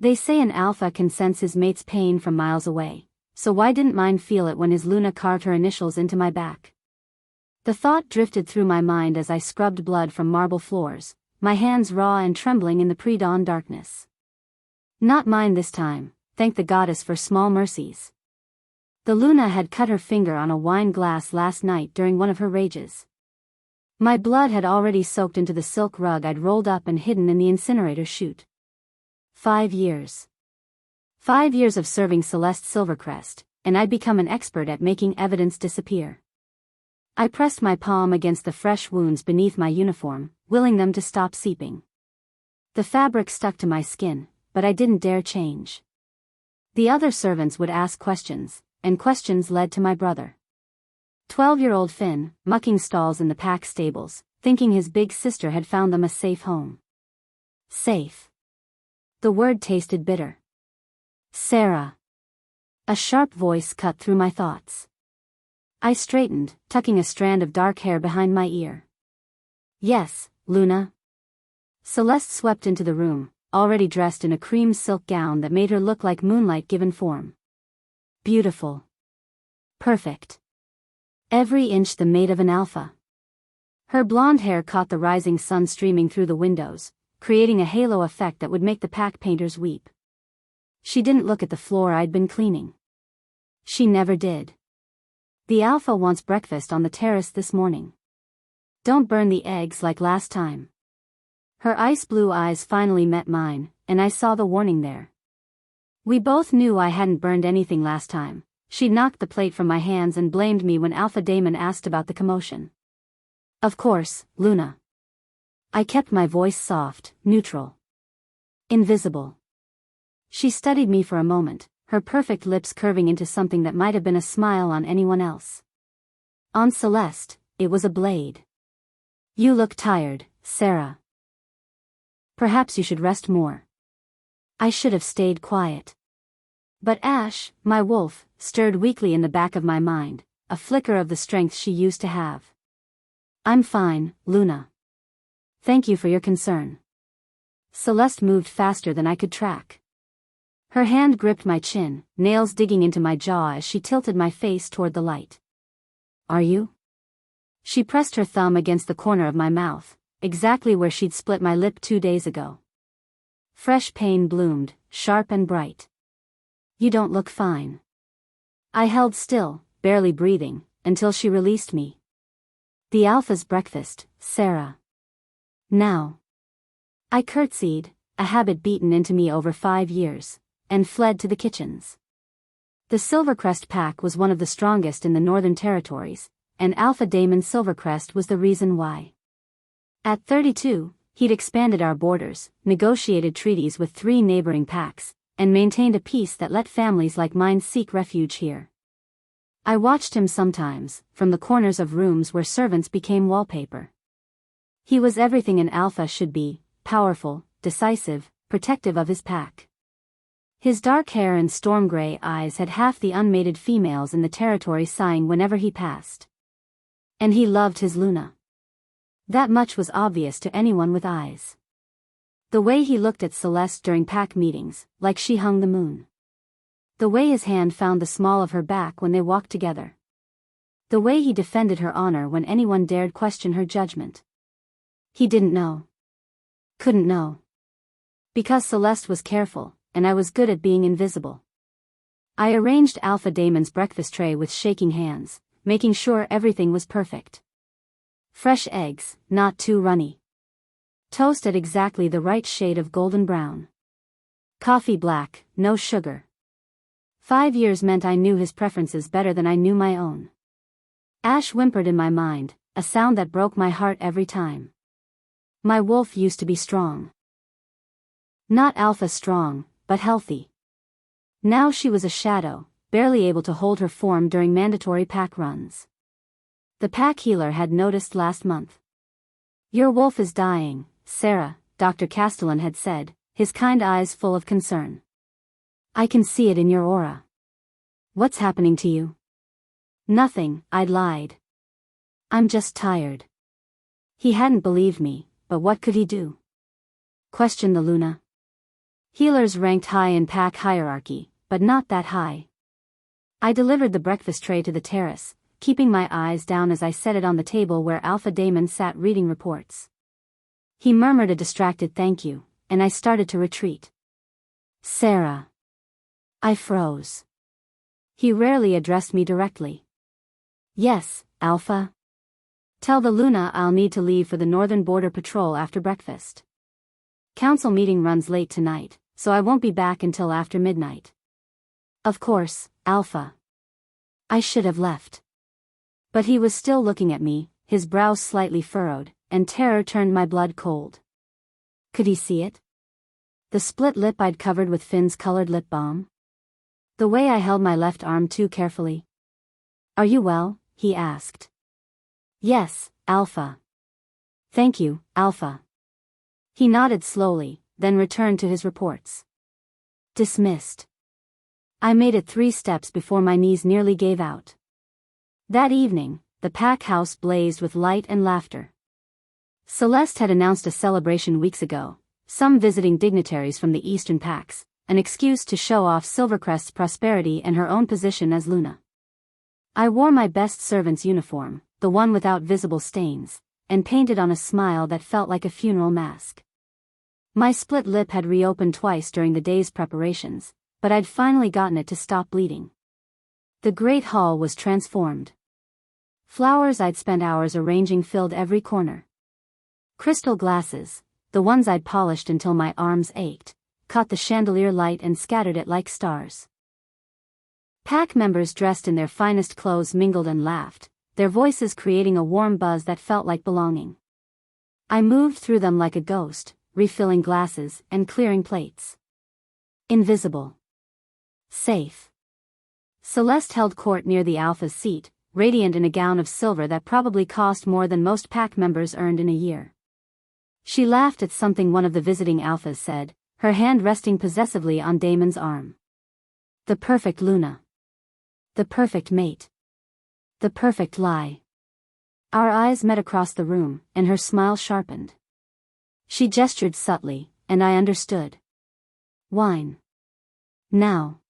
They say an alpha can sense his mate's pain from miles away, so why didn't mine feel it when his Luna carved her initials into my back? The thought drifted through my mind as I scrubbed blood from marble floors, my hands raw and trembling in the pre-dawn darkness. Not mine this time, thank the goddess for small mercies. The Luna had cut her finger on a wine glass last night during one of her rages. My blood had already soaked into the silk rug I'd rolled up and hidden in the incinerator chute. 5 years. 5 years of serving Celeste Silvercrest, and I'd become an expert at making evidence disappear. I pressed my palm against the fresh wounds beneath my uniform, willing them to stop seeping. The fabric stuck to my skin, but I didn't dare change. The other servants would ask questions, and questions led to my brother. 12-year-old Finn, mucking stalls in the pack stables, thinking his big sister had found them a safe home. Safe. The word tasted bitter. Sarah. A sharp voice cut through my thoughts. I straightened, tucking a strand of dark hair behind my ear. Yes, Luna. Celeste swept into the room, already dressed in a cream silk gown that made her look like moonlight given form. Beautiful. Perfect. Every inch the mate of an alpha. Her blonde hair caught the rising sun streaming through the windows, creating a halo effect that would make the pack painters weep. She didn't look at the floor I'd been cleaning. She never did. The alpha wants breakfast on the terrace this morning. Don't burn the eggs like last time. Her ice blue eyes finally met mine, and I saw the warning there. We both knew I hadn't burned anything last time. She knocked the plate from my hands and blamed me when Alpha Damon asked about the commotion. Of course, Luna. I kept my voice soft, neutral. Invisible. She studied me for a moment, her perfect lips curving into something that might have been a smile on anyone else. On Celeste, it was a blade. You look tired, Sarah. Perhaps you should rest more. I should have stayed quiet. But Ash, my wolf, stirred weakly in the back of my mind, a flicker of the strength she used to have. I'm fine, Luna. Thank you for your concern. Celeste moved faster than I could track. Her hand gripped my chin, nails digging into my jaw as she tilted my face toward the light. Are you? She pressed her thumb against the corner of my mouth, exactly where she'd split my lip 2 days ago. Fresh pain bloomed, sharp and bright. You don't look fine. I held still, barely breathing, until she released me. The alpha's breakfast, Sarah. Now. I curtsied, a habit beaten into me over 5 years, and fled to the kitchens. The Silvercrest pack was one of the strongest in the Northern Territories, and Alpha Damon Silvercrest was the reason why. At 32, he'd expanded our borders, negotiated treaties with 3 neighboring packs, and maintained a peace that let families like mine seek refuge here. I watched him sometimes, from the corners of rooms where servants became wallpaper. He was everything an alpha should be, powerful, decisive, protective of his pack. His dark hair and storm-gray eyes had half the unmated females in the territory sighing whenever he passed. And he loved his Luna. That much was obvious to anyone with eyes. The way he looked at Celeste during pack meetings, like she hung the moon. The way his hand found the small of her back when they walked together. The way he defended her honor when anyone dared question her judgment. He didn't know. Couldn't know. Because Celeste was careful, and I was good at being invisible. I arranged Alpha Damon's breakfast tray with shaking hands, making sure everything was perfect. Fresh eggs, not too runny. Toast at exactly the right shade of golden brown. Coffee black, no sugar. 5 years meant I knew his preferences better than I knew my own. Ash whimpered in my mind, a sound that broke my heart every time. My wolf used to be strong. Not alpha strong, but healthy. Now she was a shadow, barely able to hold her form during mandatory pack runs. The pack healer had noticed last month. Your wolf is dying, Sarah, Dr. Castellan had said, his kind eyes full of concern. I can see it in your aura. What's happening to you? Nothing, I'd lied. I'm just tired. He hadn't believed me, but what could he do? Questioned the Luna. Healers ranked high in pack hierarchy, but not that high. I delivered the breakfast tray to the terrace, keeping my eyes down as I set it on the table where Alpha Damon sat reading reports. He murmured a distracted thank you, and I started to retreat. Sarah. I froze. He rarely addressed me directly. Yes, Alpha. Tell the Luna I'll need to leave for the Northern Border Patrol after breakfast. Council meeting runs late tonight, so I won't be back until after midnight. Of course, Alpha. I should have left. But he was still looking at me, his brow slightly furrowed, and terror turned my blood cold. Could he see it? The split lip I'd covered with Finn's colored lip balm? The way I held my left arm too carefully? Are you well? He asked. Yes, Alpha. Thank you, Alpha. He nodded slowly, then returned to his reports. Dismissed. I made it 3 steps before my knees nearly gave out. That evening, the pack house blazed with light and laughter. Celeste had announced a celebration weeks ago, some visiting dignitaries from the eastern packs, an excuse to show off Silvercrest's prosperity and her own position as Luna. I wore my best servant's uniform, the one without visible stains, and painted on a smile that felt like a funeral mask. My split lip had reopened twice during the day's preparations, but I'd finally gotten it to stop bleeding. The great hall was transformed. Flowers I'd spent hours arranging filled every corner. Crystal glasses, the ones I'd polished until my arms ached, caught the chandelier light and scattered it like stars. Pack members dressed in their finest clothes mingled and laughed, their voices creating a warm buzz that felt like belonging. I moved through them like a ghost, refilling glasses and clearing plates. Invisible. Safe. Celeste held court near the Alpha's seat, radiant in a gown of silver that probably cost more than most pack members earned in a year. She laughed at something one of the visiting Alphas said, her hand resting possessively on Damon's arm. The perfect Luna. The perfect mate. The perfect lie. Our eyes met across the room, and her smile sharpened. She gestured subtly, and I understood. Wine. Now.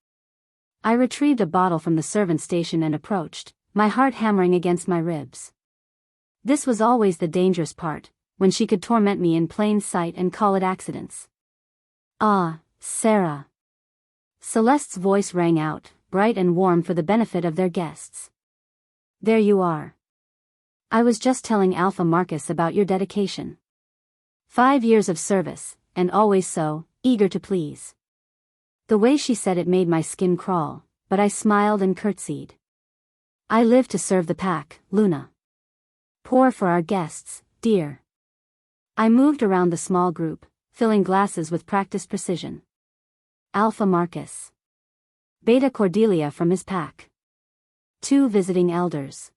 I retrieved a bottle from the servant station and approached, my heart hammering against my ribs. This was always the dangerous part, when she could torment me in plain sight and call it accidents. Ah, Sarah. Celeste's voice rang out, bright and warm for the benefit of their guests. There you are. I was just telling Alpha Marcus about your dedication. 5 years of service, and always so, eager to please. The way she said it made my skin crawl, but I smiled and curtsied. I live to serve the pack, Luna. Pour for our guests, dear. I moved around the small group, filling glasses with practiced precision. Alpha Marcus. Beta Cordelia from his pack. 2 visiting elders.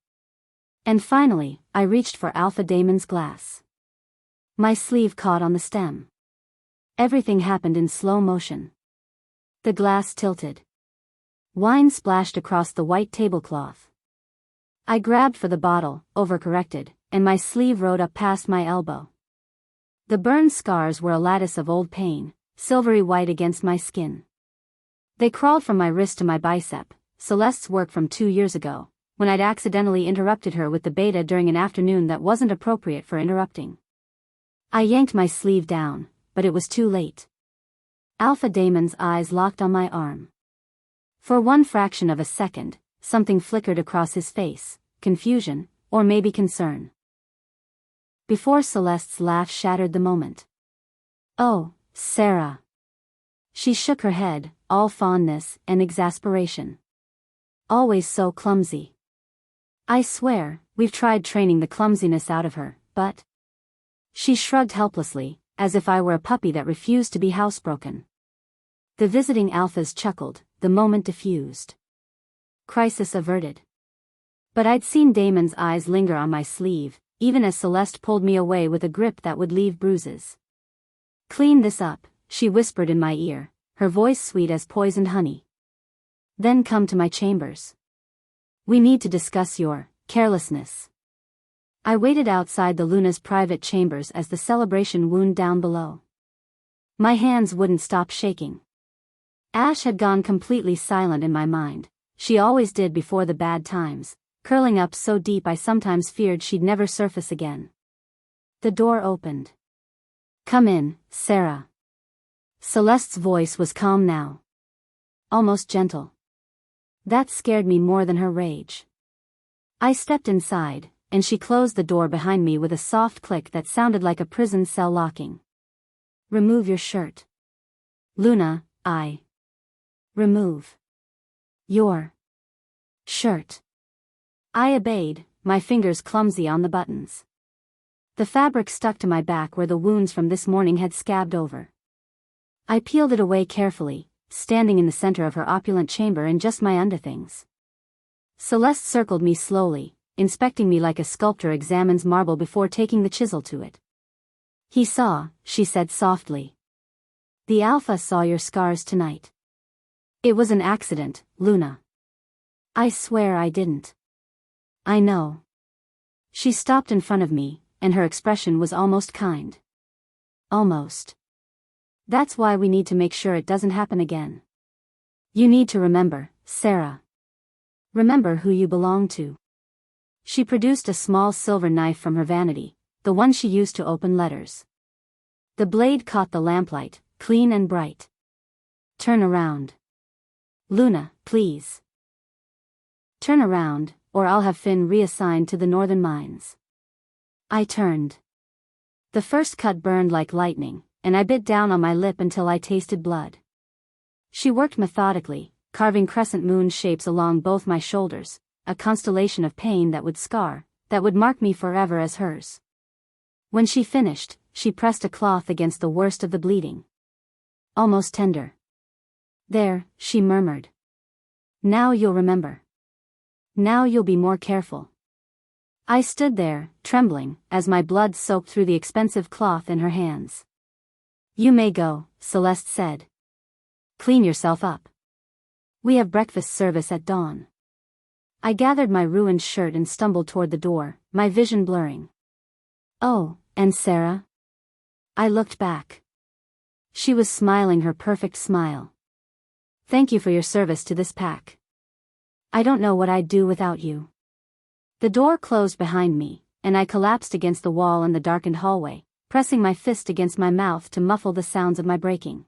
And finally, I reached for Alpha Damon's glass. My sleeve caught on the stem. Everything happened in slow motion. The glass tilted. Wine splashed across the white tablecloth. I grabbed for the bottle, overcorrected, and my sleeve rode up past my elbow. The burned scars were a lattice of old pain, silvery white against my skin. They crawled from my wrist to my bicep, Celeste's work from 2 years ago, when I'd accidentally interrupted her with the beta during an afternoon that wasn't appropriate for interrupting. I yanked my sleeve down, but it was too late. Alpha Damon's eyes locked on my arm. For one fraction of a second, something flickered across his face, confusion, or maybe concern. Before Celeste's laugh shattered the moment. Oh, Sarah. She shook her head, all fondness and exasperation. Always so clumsy. I swear, we've tried training the clumsiness out of her, but... She shrugged helplessly, as if I were a puppy that refused to be housebroken. The visiting Alphas chuckled, the moment diffused. Crisis averted. But I'd seen Damon's eyes linger on my sleeve, even as Celeste pulled me away with a grip that would leave bruises. Clean this up, she whispered in my ear, her voice sweet as poisoned honey. Then come to my chambers. We need to discuss your carelessness. I waited outside the Luna's private chambers as the celebration wound down below. My hands wouldn't stop shaking. Ash had gone completely silent in my mind. She always did before the bad times, curling up so deep I sometimes feared she'd never surface again. The door opened. "Come in, Sarah." Celeste's voice was calm now. Almost gentle. That scared me more than her rage. I stepped inside, and she closed the door behind me with a soft click that sounded like a prison cell locking. "Remove your shirt." "Luna, remove your shirt." I obeyed, my fingers clumsy on the buttons. The fabric stuck to my back where the wounds from this morning had scabbed over. I peeled it away carefully, standing in the center of her opulent chamber in just my underthings. Celeste circled me slowly, inspecting me like a sculptor examines marble before taking the chisel to it. "He saw," she said softly. "The Alpha saw your scars tonight." "It was an accident, Luna." "I swear I didn't." "I know." She stopped in front of me, and her expression was almost kind. "Almost. That's why we need to make sure it doesn't happen again. You need to remember, Sarah. Remember who you belong to." She produced a small silver knife from her vanity, the one she used to open letters. The blade caught the lamplight, clean and bright. "Turn around. Luna, please. Turn around, or I'll have Finn reassigned to the northern mines." I turned. The first cut burned like lightning, and I bit down on my lip until I tasted blood. She worked methodically, carving crescent moon shapes along both my shoulders, a constellation of pain that would scar, that would mark me forever as hers. When she finished, she pressed a cloth against the worst of the bleeding. Almost tender. "There," she murmured. "Now you'll remember. Now you'll be more careful." I stood there, trembling, as my blood soaked through the expensive cloth in her hands. "You may go," Celeste said. "Clean yourself up. We have breakfast service at dawn." I gathered my ruined shirt and stumbled toward the door, my vision blurring. "Oh, and Sarah?" I looked back. She was smiling her perfect smile. "Thank you for your service to this pack. I don't know what I'd do without you." The door closed behind me, and I collapsed against the wall in the darkened hallway, pressing my fist against my mouth to muffle the sounds of my breaking.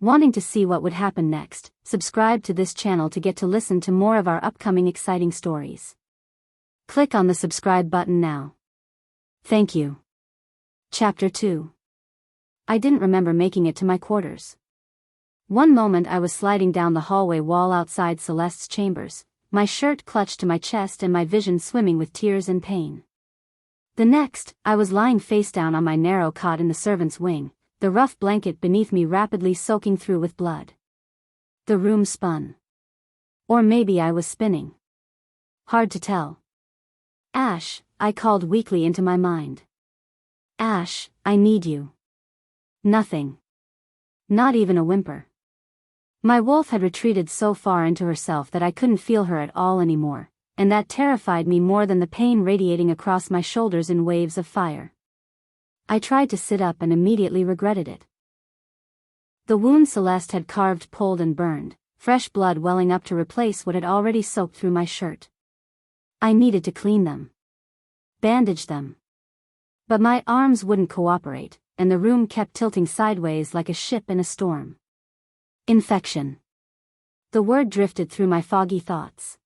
Wanting to see what would happen next, subscribe to this channel to get to listen to more of our upcoming exciting stories. Click on the subscribe button now. Thank you. Chapter 2. I didn't remember making it to my quarters. One moment I was sliding down the hallway wall outside Celeste's chambers, my shirt clutched to my chest and my vision swimming with tears and pain. The next, I was lying face down on my narrow cot in the servants' wing, the rough blanket beneath me rapidly soaking through with blood. The room spun. Or maybe I was spinning. Hard to tell. "Ash," I called weakly into my mind. "Ash, I need you." Nothing. Not even a whimper. My wolf had retreated so far into herself that I couldn't feel her at all anymore, and that terrified me more than the pain radiating across my shoulders in waves of fire. I tried to sit up and immediately regretted it. The wound Celeste had carved pulled and burned, fresh blood welling up to replace what had already soaked through my shirt. I needed to clean them. Bandage them. But my arms wouldn't cooperate, and the room kept tilting sideways like a ship in a storm. Infection. The word drifted through my foggy thoughts.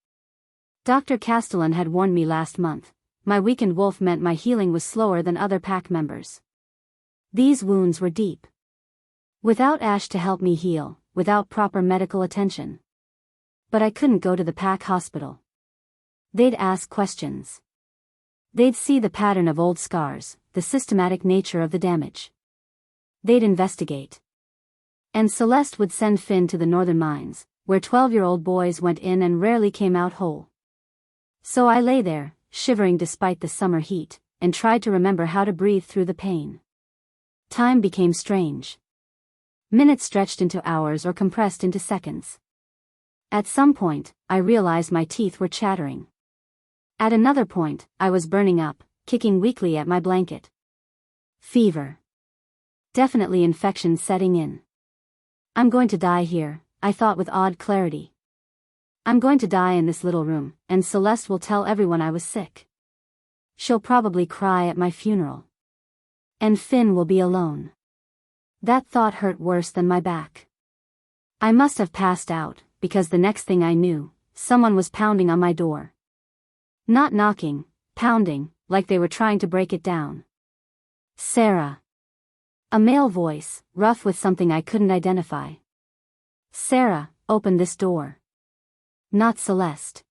Dr. Castellan had warned me last month. My weakened wolf meant my healing was slower than other pack members. These wounds were deep. Without Ash to help me heal, without proper medical attention. But I couldn't go to the pack hospital. They'd ask questions. They'd see the pattern of old scars, the systematic nature of the damage. They'd investigate. And Celeste would send Finn to the northern mines, where 12-year-old boys went in and rarely came out whole. So I lay there, shivering despite the summer heat, and tried to remember how to breathe through the pain. Time became strange. Minutes stretched into hours or compressed into seconds. At some point, I realized my teeth were chattering. At another point, I was burning up, kicking weakly at my blanket. Fever. Definitely infection setting in. I'm going to die here, I thought with odd clarity. I'm going to die in this little room, and Celeste will tell everyone I was sick. She'll probably cry at my funeral. And Finn will be alone. That thought hurt worse than my back. I must have passed out, because the next thing I knew, someone was pounding on my door. Not knocking, pounding, like they were trying to break it down. Sarah. A male voice, rough with something I couldn't identify. Sarah, open this door. Not Celeste.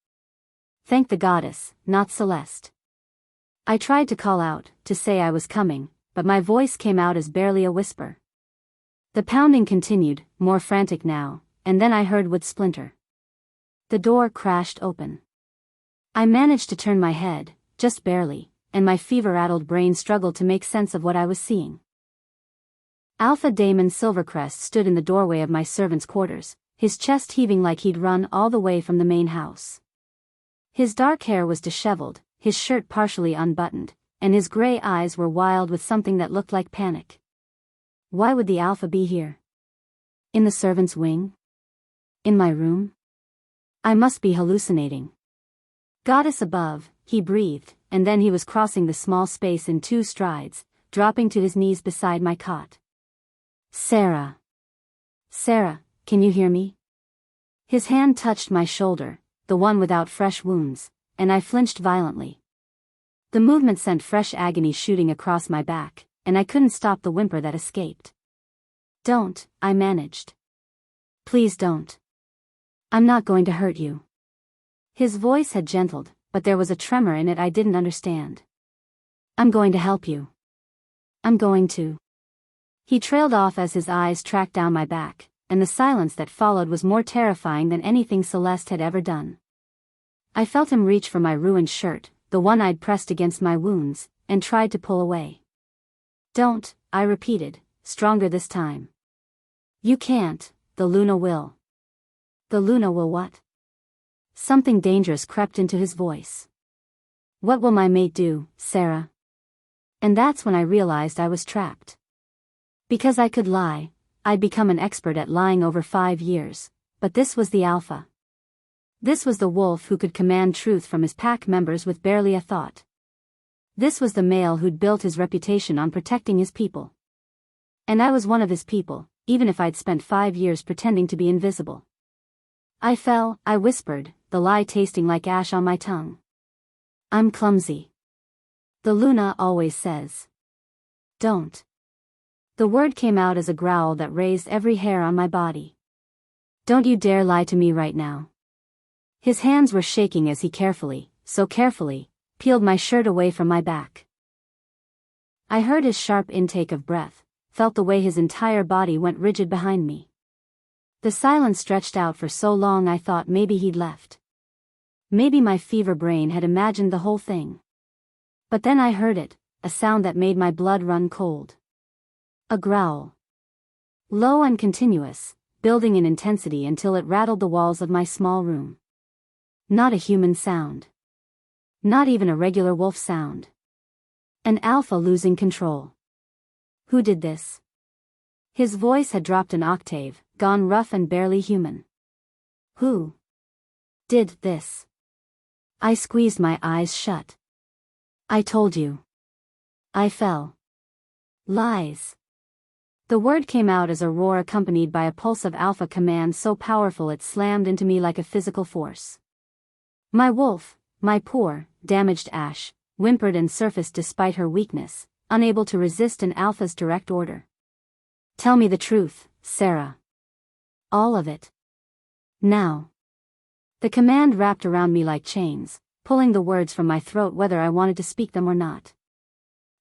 Thank the goddess, not Celeste. I tried to call out, to say I was coming, but my voice came out as barely a whisper. The pounding continued, more frantic now, and then I heard wood splinter. The door crashed open. I managed to turn my head, just barely, and my fever-addled brain struggled to make sense of what I was seeing. Alpha Damon Silvercrest stood in the doorway of my servant's quarters, his chest heaving like he'd run all the way from the main house. His dark hair was disheveled, his shirt partially unbuttoned, and his gray eyes were wild with something that looked like panic. Why would the Alpha be here? In the servant's wing? In my room? I must be hallucinating. Goddess above, he breathed, and then he was crossing the small space in 2 strides, dropping to his knees beside my cot. Sarah. Sarah, can you hear me? His hand touched my shoulder, the one without fresh wounds, and I flinched violently. The movement sent fresh agony shooting across my back, and I couldn't stop the whimper that escaped. Don't, I managed. Please don't. I'm not going to hurt you. His voice had gentled, but there was a tremor in it I didn't understand. I'm going to help you. I'm going to. He trailed off as his eyes tracked down my back, and the silence that followed was more terrifying than anything Celeste had ever done. I felt him reach for my ruined shirt, the one I'd pressed against my wounds, and tried to pull away. Don't, I repeated, stronger this time. You can't, the Luna will. The Luna will what? Something dangerous crept into his voice. What will my mate do, Sarah? And that's when I realized I was trapped. Because I could lie, I'd become an expert at lying over 5 years, but this was the Alpha. This was the wolf who could command truth from his pack members with barely a thought. This was the male who'd built his reputation on protecting his people. And I was one of his people, even if I'd spent 5 years pretending to be invisible. I fell, I whispered, the lie tasting like ash on my tongue. I'm clumsy. The Luna always says. Don't. The word came out as a growl that raised every hair on my body. Don't you dare lie to me right now. His hands were shaking as he carefully, so carefully, peeled my shirt away from my back. I heard his sharp intake of breath, felt the way his entire body went rigid behind me. The silence stretched out for so long I thought maybe he'd left. Maybe my fever brain had imagined the whole thing. But then I heard it, a sound that made my blood run cold. A growl. Low and continuous, building in intensity until it rattled the walls of my small room. Not a human sound. Not even a regular wolf sound. An Alpha losing control. Who did this? His voice had dropped an octave, gone rough and barely human. Who did this? I squeezed my eyes shut. I told you. I fell. Lies. The word came out as a roar accompanied by a pulse of Alpha command so powerful it slammed into me like a physical force. My wolf, my poor, damaged Ash, whimpered and surfaced despite her weakness, unable to resist an Alpha's direct order. Tell me the truth, Sarah. All of it. Now. The command wrapped around me like chains, pulling the words from my throat whether I wanted to speak them or not.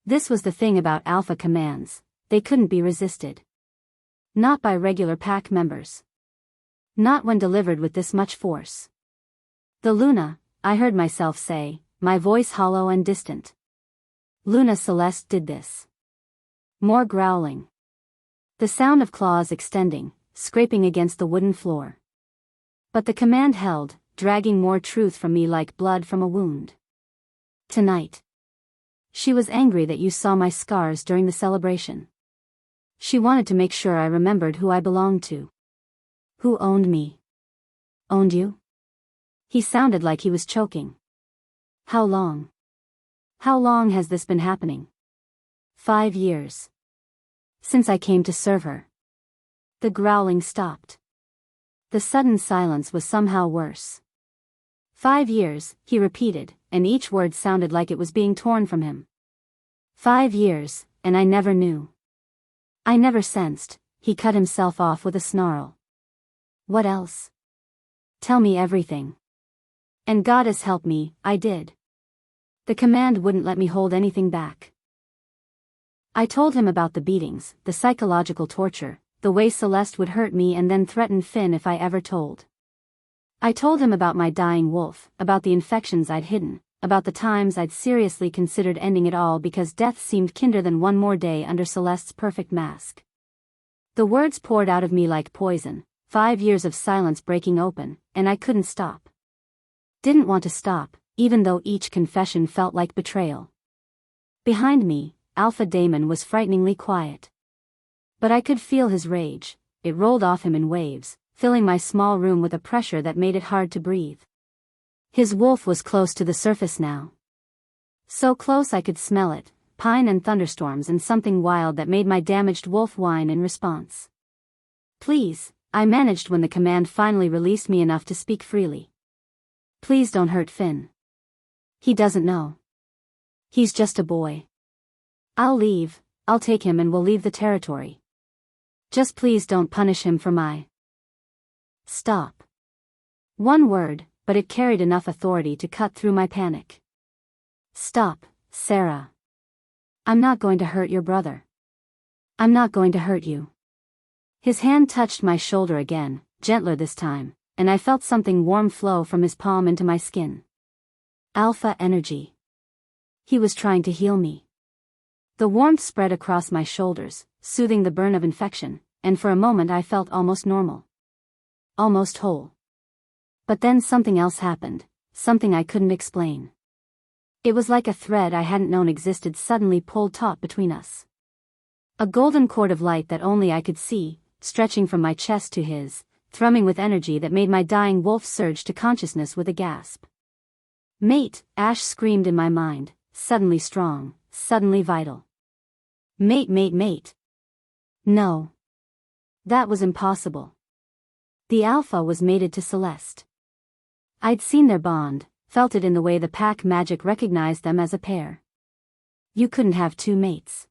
This was the thing about Alpha commands. They couldn't be resisted. Not by regular pack members. Not when delivered with this much force. The Luna, I heard myself say, my voice hollow and distant. Luna Celeste did this. More growling. The sound of claws extending, scraping against the wooden floor. But the command held, dragging more truth from me like blood from a wound. Tonight. She was angry that you saw my scars during the celebration. She wanted to make sure I remembered who I belonged to. Who owned me? Owned you? He sounded like he was choking. How long? How long has this been happening? 5 years. Since I came to serve her. The growling stopped. The sudden silence was somehow worse. 5 years, he repeated, and each word sounded like it was being torn from him. 5 years, and I never knew. I never sensed. He cut himself off with a snarl. What else? Tell me everything. And Goddess help me, I did. The command wouldn't let me hold anything back. I told him about the beatings, the psychological torture, the way Celeste would hurt me and then threaten Finn if I ever told. I told him about my dying wolf, about the infections I'd hidden, about the times I'd seriously considered ending it all because death seemed kinder than one more day under Celeste's perfect mask. The words poured out of me like poison, 5 years of silence breaking open, and I couldn't stop. Didn't want to stop, even though each confession felt like betrayal. Behind me, Alpha Damon was frighteningly quiet. But I could feel his rage. It rolled off him in waves, filling my small room with a pressure that made it hard to breathe. His wolf was close to the surface now. So close I could smell it, pine and thunderstorms and something wild that made my damaged wolf whine in response. Please, I managed when the command finally released me enough to speak freely. Please don't hurt Finn. He doesn't know. He's just a boy. I'll leave, I'll take him and we'll leave the territory. Just please don't punish him for my... Stop. One word, but it carried enough authority to cut through my panic. Stop, Sarah. I'm not going to hurt your brother. I'm not going to hurt you. His hand touched my shoulder again, gentler this time, and I felt something warm flow from his palm into my skin. Alpha energy. He was trying to heal me. The warmth spread across my shoulders, soothing the burn of infection, and for a moment I felt almost normal. Almost whole. But then something else happened, something I couldn't explain. It was like a thread I hadn't known existed suddenly pulled taut between us. A golden cord of light that only I could see, stretching from my chest to his, thrumming with energy that made my dying wolf surge to consciousness with a gasp. Mate, Ash screamed in my mind, suddenly strong, suddenly vital. Mate, mate, mate. No. That was impossible. The Alpha was mated to Celeste. I'd seen their bond, felt it in the way the pack magic recognized them as a pair. You couldn't have two mates.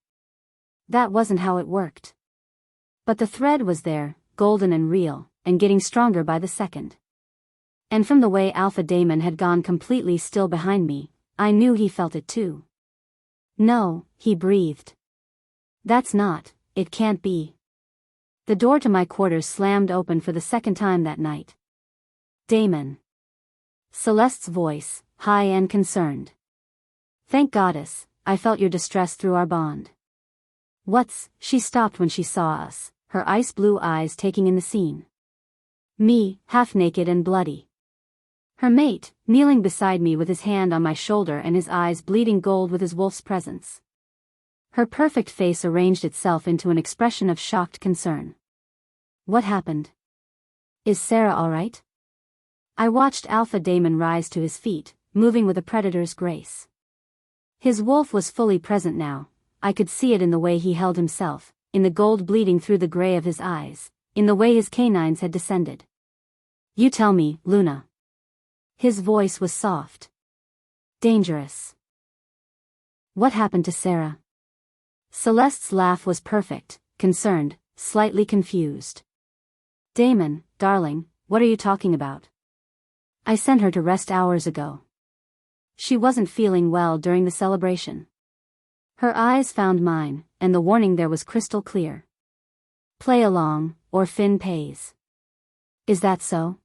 That wasn't how it worked. But the thread was there, golden and real, and getting stronger by the second. And from the way Alpha Damon had gone completely still behind me, I knew he felt it too. No, he breathed. That's not, it can't be. The door to my quarters slammed open for the second time that night. Damon. Celeste's voice, high and concerned. Thank Goddess, I felt your distress through our bond. What's... She stopped when she saw us, her ice blue eyes taking in the scene. Me, half naked and bloody. Her mate, kneeling beside me with his hand on my shoulder and his eyes bleeding gold with his wolf's presence. Her perfect face arranged itself into an expression of shocked concern. What happened? Is Sarah all right? I watched Alpha Damon rise to his feet, moving with a predator's grace. His wolf was fully present now. I could see it in the way he held himself, in the gold bleeding through the gray of his eyes, in the way his canines had descended. You tell me, Luna. His voice was soft. Dangerous. What happened to Sarah? Celeste's laugh was perfect, concerned, slightly confused. Damon, darling, what are you talking about? I sent her to rest hours ago. She wasn't feeling well during the celebration. Her eyes found mine, and the warning there was crystal clear. Play along, or Finn pays. Is that so?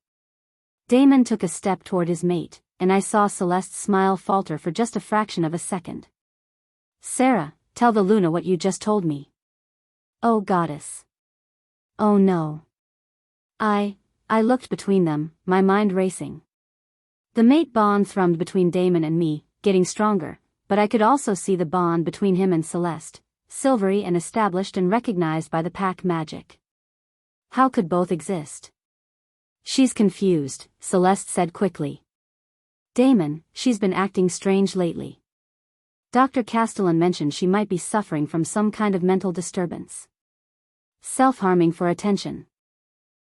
Damon took a step toward his mate, and I saw Celeste's smile falter for just a fraction of a second. Sarah, tell the Luna what you just told me. Oh Goddess. Oh no. I looked between them, my mind racing. The mate bond thrummed between Damon and me, getting stronger, but I could also see the bond between him and Celeste, silvery and established and recognized by the pack magic. How could both exist? She's confused, Celeste said quickly. Damon, she's been acting strange lately. Dr. Castellan mentioned she might be suffering from some kind of mental disturbance. Self-harming for attention.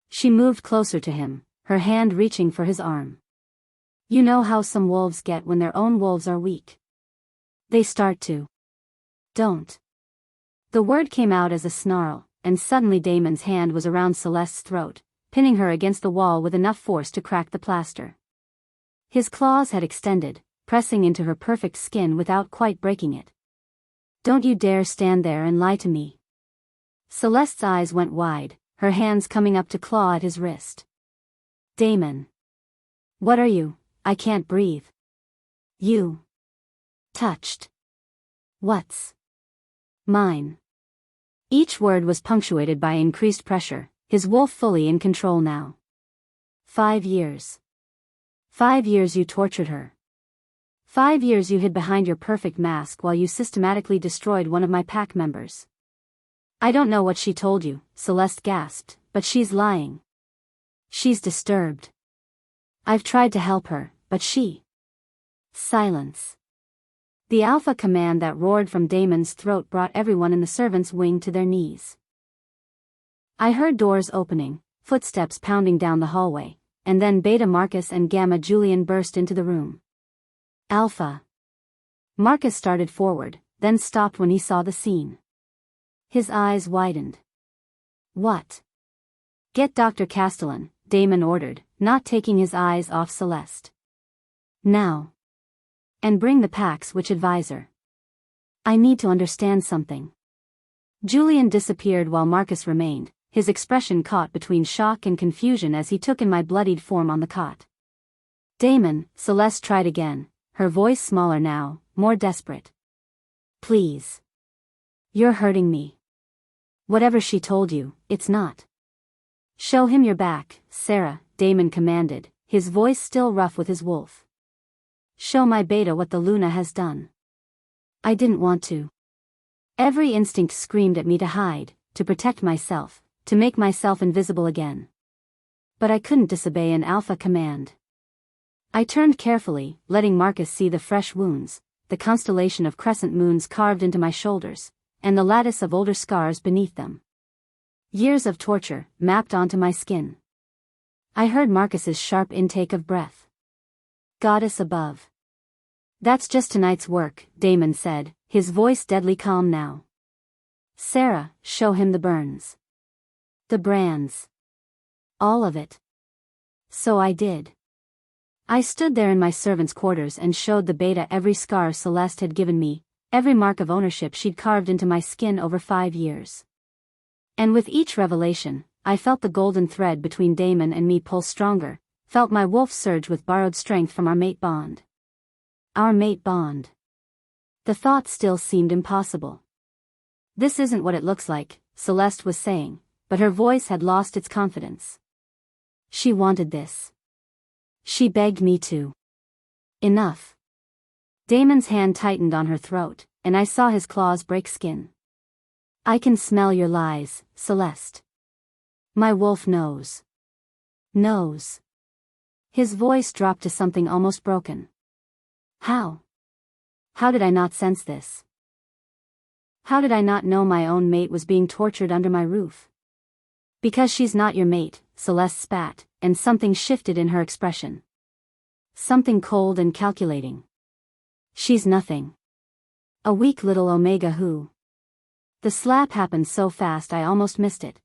She moved closer to him, her hand reaching for his arm. You know how some wolves get when their own wolves are weak. They start to. Don't. The word came out as a snarl, and suddenly Damon's hand was around Celeste's throat, pinning her against the wall with enough force to crack the plaster. His claws had extended, pressing into her perfect skin without quite breaking it. Don't you dare stand there and lie to me. Celeste's eyes went wide, her hands coming up to claw at his wrist. Damon. What are you? I can't breathe. You. Touched. What's mine? Each word was punctuated by increased pressure, his wolf fully in control now. 5 years. 5 years you tortured her. 5 years you hid behind your perfect mask while you systematically destroyed one of my pack members. I don't know what she told you, Celeste gasped, but she's lying. She's disturbed. I've tried to help her, but she. Silence. The alpha command that roared from Damon's throat brought everyone in the servants' wing to their knees. I heard doors opening, footsteps pounding down the hallway, and then Beta Marcus and Gamma Julian burst into the room. Alpha. Marcus started forward, then stopped when he saw the scene. His eyes widened. What? Get Dr. Castellan, Damon ordered, not taking his eyes off Celeste. Now. And bring the pack's witch advisor. I need to understand something. Julian disappeared while Marcus remained, his expression caught between shock and confusion as he took in my bloodied form on the cot. Damon, Celeste tried again, her voice smaller now, more desperate. Please. You're hurting me. Whatever she told you, it's not. Show him your back, Sarah, Damon commanded, his voice still rough with his wolf. Show my Beta what the Luna has done. I didn't want to. Every instinct screamed at me to hide, to protect myself, to make myself invisible again. But I couldn't disobey an alpha command. I turned carefully, letting Marcus see the fresh wounds, the constellation of crescent moons carved into my shoulders, and the lattice of older scars beneath them. Years of torture, mapped onto my skin. I heard Marcus's sharp intake of breath. Goddess above. That's just tonight's work, Damon said, his voice deadly calm now. Sarah, show him the burns. The brands. All of it. So I did. I stood there in my servants' quarters and showed the Beta every scar Celeste had given me, every mark of ownership she'd carved into my skin over 5 years. And with each revelation, I felt the golden thread between Damon and me pull stronger, felt my wolf surge with borrowed strength from our mate bond. Our mate bond. The thought still seemed impossible. This isn't what it looks like, Celeste was saying, but her voice had lost its confidence. She wanted this. She begged me to. Enough. Damon's hand tightened on her throat, and I saw his claws break skin. I can smell your lies, Celeste. My wolf knows. Knows. His voice dropped to something almost broken. How? How did I not sense this? How did I not know my own mate was being tortured under my roof? Because she's not your mate, Celeste spat, and something shifted in her expression. Something cold and calculating. She's nothing. A weak little Omega who. The slap happened so fast I almost missed it.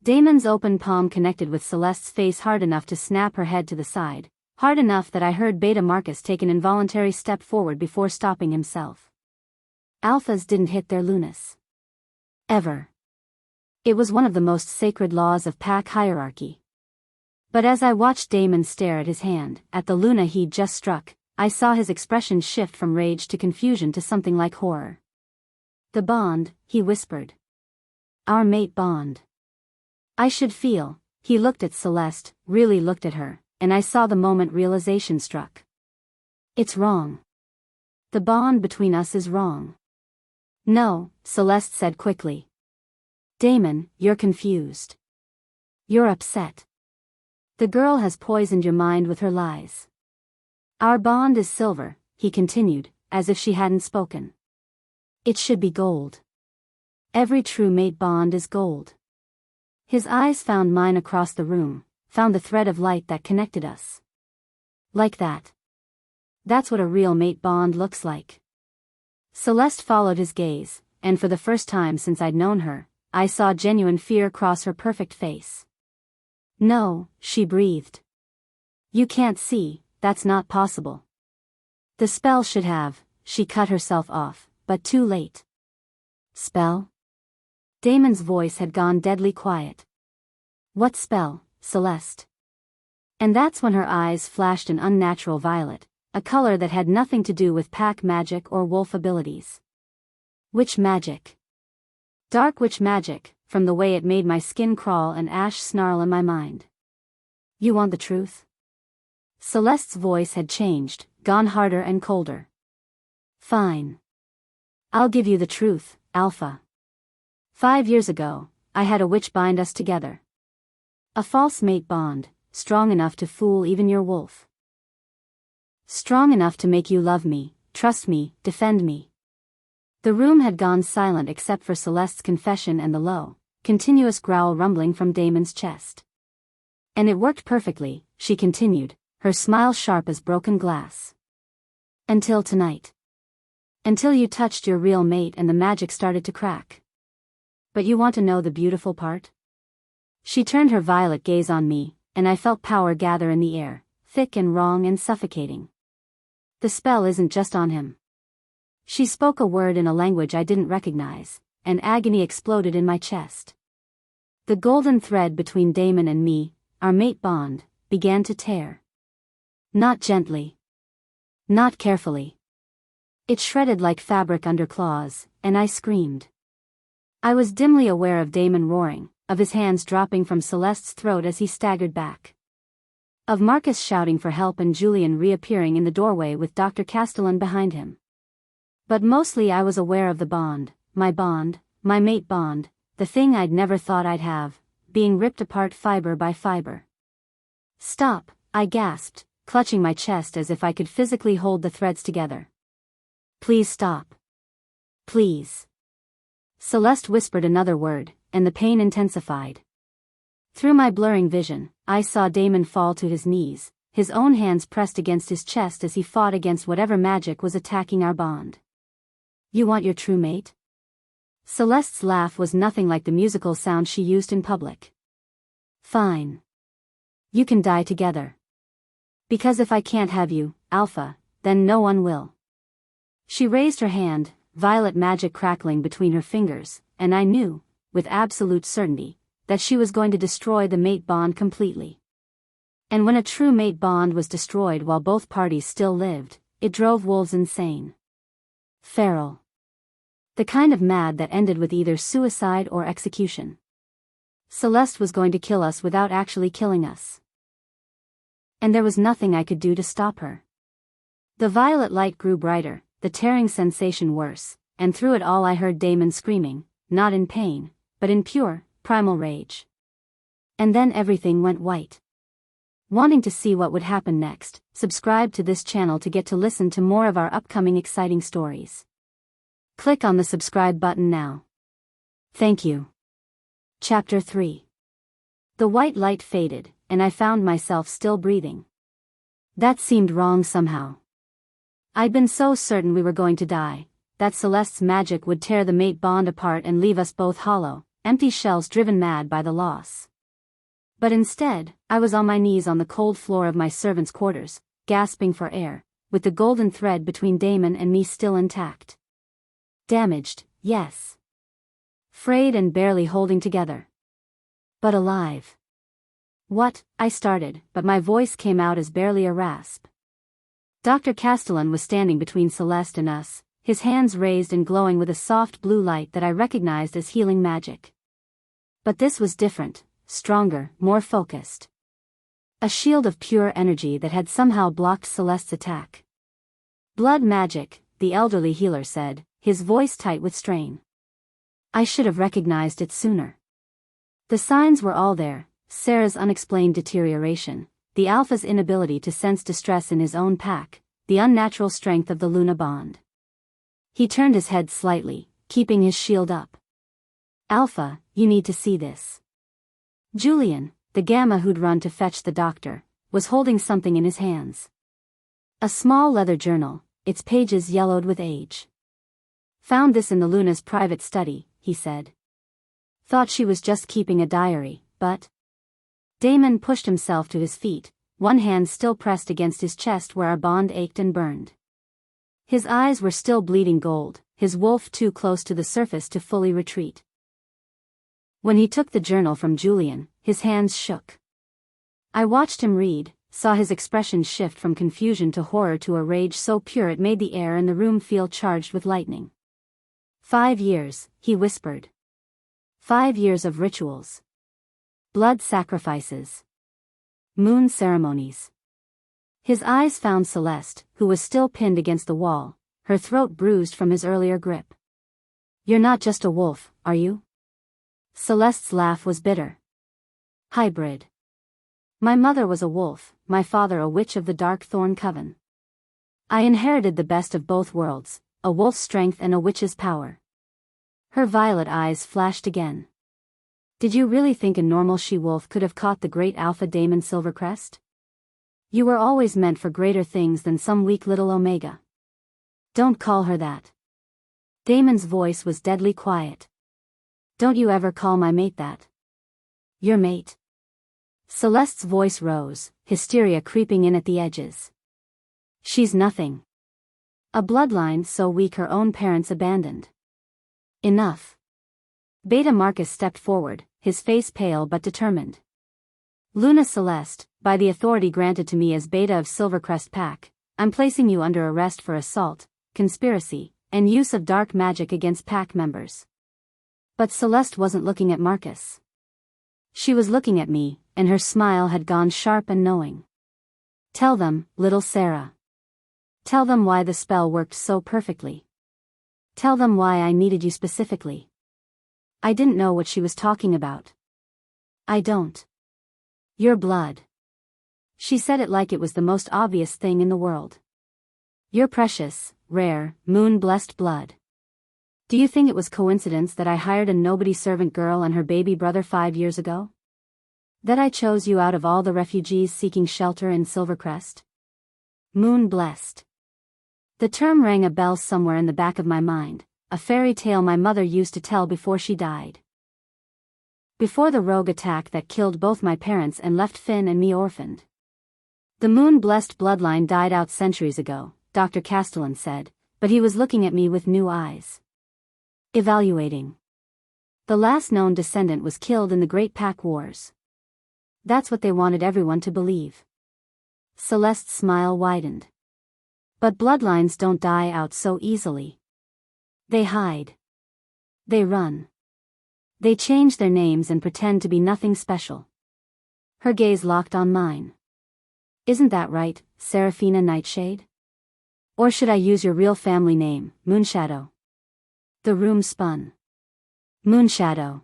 Damon's open palm connected with Celeste's face hard enough to snap her head to the side, hard enough that I heard Beta Marcus take an involuntary step forward before stopping himself. Alphas didn't hit their Lunas. Ever. It was one of the most sacred laws of pack hierarchy. But as I watched Damon stare at his hand, at the Luna he'd just struck, I saw his expression shift from rage to confusion to something like horror. The bond, he whispered. Our mate bond. I should feel. He looked at Celeste, really looked at her, and I saw the moment realization struck. It's wrong. The bond between us is wrong. No, Celeste said quickly. Damon, you're confused. You're upset. The girl has poisoned your mind with her lies. Our bond is silver, he continued, as if she hadn't spoken. It should be gold. Every true mate bond is gold. His eyes found mine across the room, found the thread of light that connected us. Like that. That's what a real mate bond looks like. Celeste followed his gaze, and for the first time since I'd known her, I saw genuine fear cross her perfect face. No, she breathed. You can't see, that's not possible. The spell should have, she cut herself off, but too late. Spell? Damon's voice had gone deadly quiet. What spell, Celeste? And that's when her eyes flashed an unnatural violet, a color that had nothing to do with pack magic or wolf abilities. Witch magic. Dark witch magic, from the way it made my skin crawl and ash snarl in my mind. You want the truth? Celeste's voice had changed, gone harder and colder. Fine. I'll give you the truth, Alpha. 5 years ago, I had a witch bind us together. A false mate bond, strong enough to fool even your wolf. Strong enough to make you love me, trust me, defend me. The room had gone silent except for Celeste's confession and the low, continuous growl rumbling from Damon's chest. And it worked perfectly, she continued, her smile sharp as broken glass. Until tonight. Until you touched your real mate and the magic started to crack. But you want to know the beautiful part? She turned her violet gaze on me, and I felt power gather in the air, thick and wrong and suffocating. The spell isn't just on him. She spoke a word in a language I didn't recognize, and agony exploded in my chest. The golden thread between Damon and me, our mate bond, began to tear. Not gently. Not carefully. It shredded like fabric under claws, and I screamed. I was dimly aware of Damon roaring, of his hands dropping from Celeste's throat as he staggered back. Of Marcus shouting for help and Julian reappearing in the doorway with Dr. Castellan behind him. But mostly I was aware of the bond, my mate bond, the thing I'd never thought I'd have, being ripped apart fiber by fiber. Stop, I gasped, clutching my chest as if I could physically hold the threads together. Please stop. Please. Celeste whispered another word, and the pain intensified. Through my blurring vision, I saw Damon fall to his knees, his own hands pressed against his chest as he fought against whatever magic was attacking our bond. You want your true mate? Celeste's laugh was nothing like the musical sound she used in public. Fine. You can die together. Because if I can't have you, Alpha, then no one will. She raised her hand, violet magic crackling between her fingers, and I knew, with absolute certainty, that she was going to destroy the mate bond completely. And when a true mate bond was destroyed while both parties still lived, it drove wolves insane. Feral. The kind of mad that ended with either suicide or execution. Celeste was going to kill us without actually killing us. And there was nothing I could do to stop her. The violet light grew brighter, the tearing sensation worse, and through it all I heard Damon screaming, not in pain, but in pure, primal rage. And then everything went white. Wanting to see what would happen next, subscribe to this channel to get to listen to more of our upcoming exciting stories. Click on the subscribe button now. Thank you. Chapter 3. The white light faded, and I found myself still breathing. That seemed wrong somehow. I'd been so certain we were going to die, that Celeste's magic would tear the mate bond apart and leave us both hollow, empty shells driven mad by the loss. But instead, I was on my knees on the cold floor of my servants' quarters, gasping for air, with the golden thread between Damon and me still intact. Damaged, yes. Frayed and barely holding together. But alive. What? I started, but my voice came out as barely a rasp. Dr. Castellan was standing between Celeste and us, his hands raised and glowing with a soft blue light that I recognized as healing magic. But this was different, stronger, more focused. A shield of pure energy that had somehow blocked Celeste's attack. Blood magic, the elderly healer said, his voice tight with strain. I should have recognized it sooner. The signs were all there: Sarah's unexplained deterioration, the Alpha's inability to sense distress in his own pack, the unnatural strength of the Luna bond. He turned his head slightly, keeping his shield up. Alpha, you need to see this. Julian, the Gamma who'd run to fetch the doctor, was holding something in his hands. A small leather journal, its pages yellowed with age. Found this in the Luna's private study, he said. Thought she was just keeping a diary, but... Damon pushed himself to his feet, one hand still pressed against his chest where our bond ached and burned. His eyes were still bleeding gold, his wolf too close to the surface to fully retreat. When he took the journal from Julian, his hands shook. I watched him read, saw his expression shift from confusion to horror to a rage so pure it made the air in the room feel charged with lightning. 5 years, he whispered. 5 years of rituals. Blood sacrifices. Moon ceremonies. His eyes found Celeste, who was still pinned against the wall, her throat bruised from his earlier grip. You're not just a wolf, are you? Celeste's laugh was bitter. Hybrid. My mother was a wolf, my father a witch of the dark thorn coven. I inherited the best of both worlds, a wolf's strength and a witch's power. Her violet eyes flashed again. Did you really think a normal she-wolf could have caught the great Alpha Daemon Silvercrest? You were always meant for greater things than some weak little Omega. Don't call her that. Daemon's voice was deadly quiet. Don't you ever call my mate that. Your mate. Celeste's voice rose, hysteria creeping in at the edges. She's nothing. A bloodline so weak her own parents abandoned. Enough. Beta Marcus stepped forward, his face pale but determined. Luna Celeste, by the authority granted to me as Beta of Silvercrest Pack, I'm placing you under arrest for assault, conspiracy, and use of dark magic against Pack members. But Celeste wasn't looking at Marcus. She was looking at me, and her smile had gone sharp and knowing. Tell them, little Sarah. Tell them why the spell worked so perfectly. Tell them why I needed you specifically. I didn't know what she was talking about. I don't. Your blood. She said it like it was the most obvious thing in the world. Your precious, rare, moon-blessed blood. Do you think it was coincidence that I hired a nobody servant girl and her baby brother 5 years ago? That I chose you out of all the refugees seeking shelter in Silvercrest? Moon-blessed. The term rang a bell somewhere in the back of my mind, a fairy tale my mother used to tell before she died. Before the rogue attack that killed both my parents and left Finn and me orphaned. The moon-blessed bloodline died out centuries ago, Dr. Castellan said, but he was looking at me with new eyes. Evaluating. The last known descendant was killed in the Great Pack Wars. That's what they wanted everyone to believe. Celeste's smile widened. But bloodlines don't die out so easily. They hide. They run. They change their names and pretend to be nothing special. Her gaze locked on mine. Isn't that right, Seraphina Nightshade? Or should I use your real family name, Moonshadow? The room spun. Moonshadow.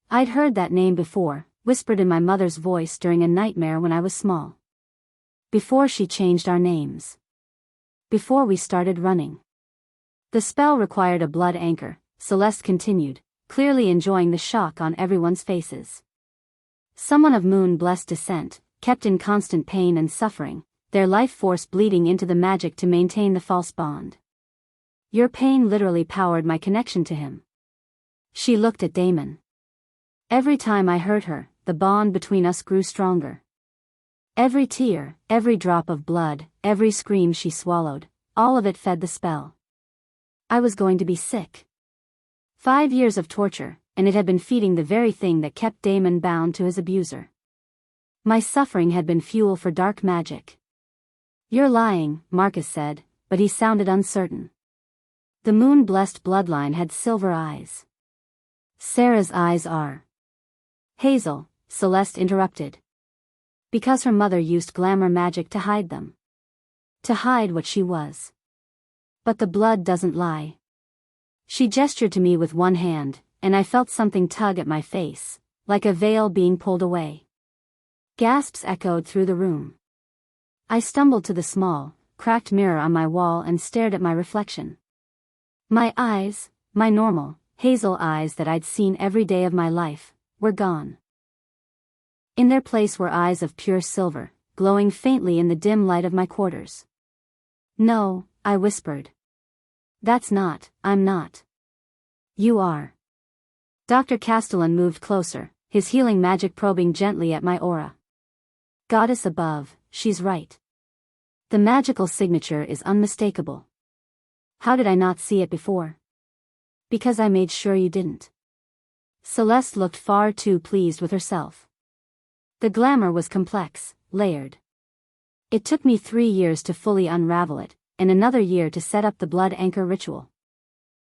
I'd heard that name before, whispered in my mother's voice during a nightmare when I was small. Before she changed our names. Before we started running. The spell required a blood anchor, Celeste continued, clearly enjoying the shock on everyone's faces. Someone of moon-blessed descent, kept in constant pain and suffering, their life force bleeding into the magic to maintain the false bond. Your pain literally powered my connection to him. She looked at Damon. Every time I heard her, the bond between us grew stronger. Every tear, every drop of blood, every scream she swallowed, all of it fed the spell. I was going to be sick. 5 years of torture, and it had been feeding the very thing that kept Damon bound to his abuser. My suffering had been fuel for dark magic. You're lying, Marcus said, but he sounded uncertain. The moon-blessed bloodline had silver eyes. Sarah's eyes are. Hazel, Celeste interrupted. Because her mother used glamour magic to hide them. To hide what she was. But the blood doesn't lie. She gestured to me with one hand, and I felt something tug at my face, like a veil being pulled away. Gasps echoed through the room. I stumbled to the small, cracked mirror on my wall and stared at my reflection. My eyes, my normal, hazel eyes that I'd seen every day of my life, were gone. In their place were eyes of pure silver, glowing faintly in the dim light of my quarters. "No," I whispered. I'm not. "You are." Dr. Castellan moved closer, his healing magic probing gently at my aura. "Goddess above, she's right. The magical signature is unmistakable. How did I not see it before?" "Because I made sure you didn't." Celeste looked far too pleased with herself. The glamour was complex, layered. It took me 3 years to fully unravel it, and another year to set up the blood anchor ritual.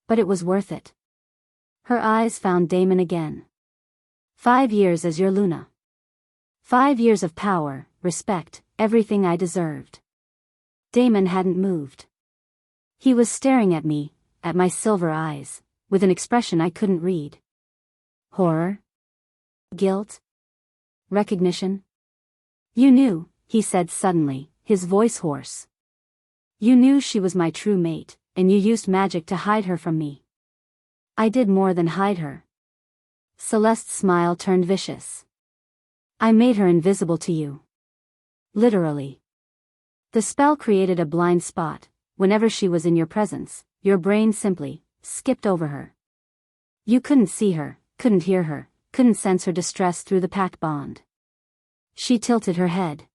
But it was worth it. Her eyes found Damon again. 5 years as your Luna. 5 years of power, respect, everything I deserved. Damon hadn't moved. He was staring at me, at my silver eyes, with an expression I couldn't read. Horror? Guilt? Recognition? "You knew," he said suddenly, his voice hoarse. "You knew she was my true mate, and you used magic to hide her from me." "I did more than hide her." Celeste's smile turned vicious. "I made her invisible to you. Literally. The spell created a blind spot. Whenever she was in your presence, your brain simply skipped over her. You couldn't see her, couldn't hear her, couldn't sense her distress through the pact bond." She tilted her head.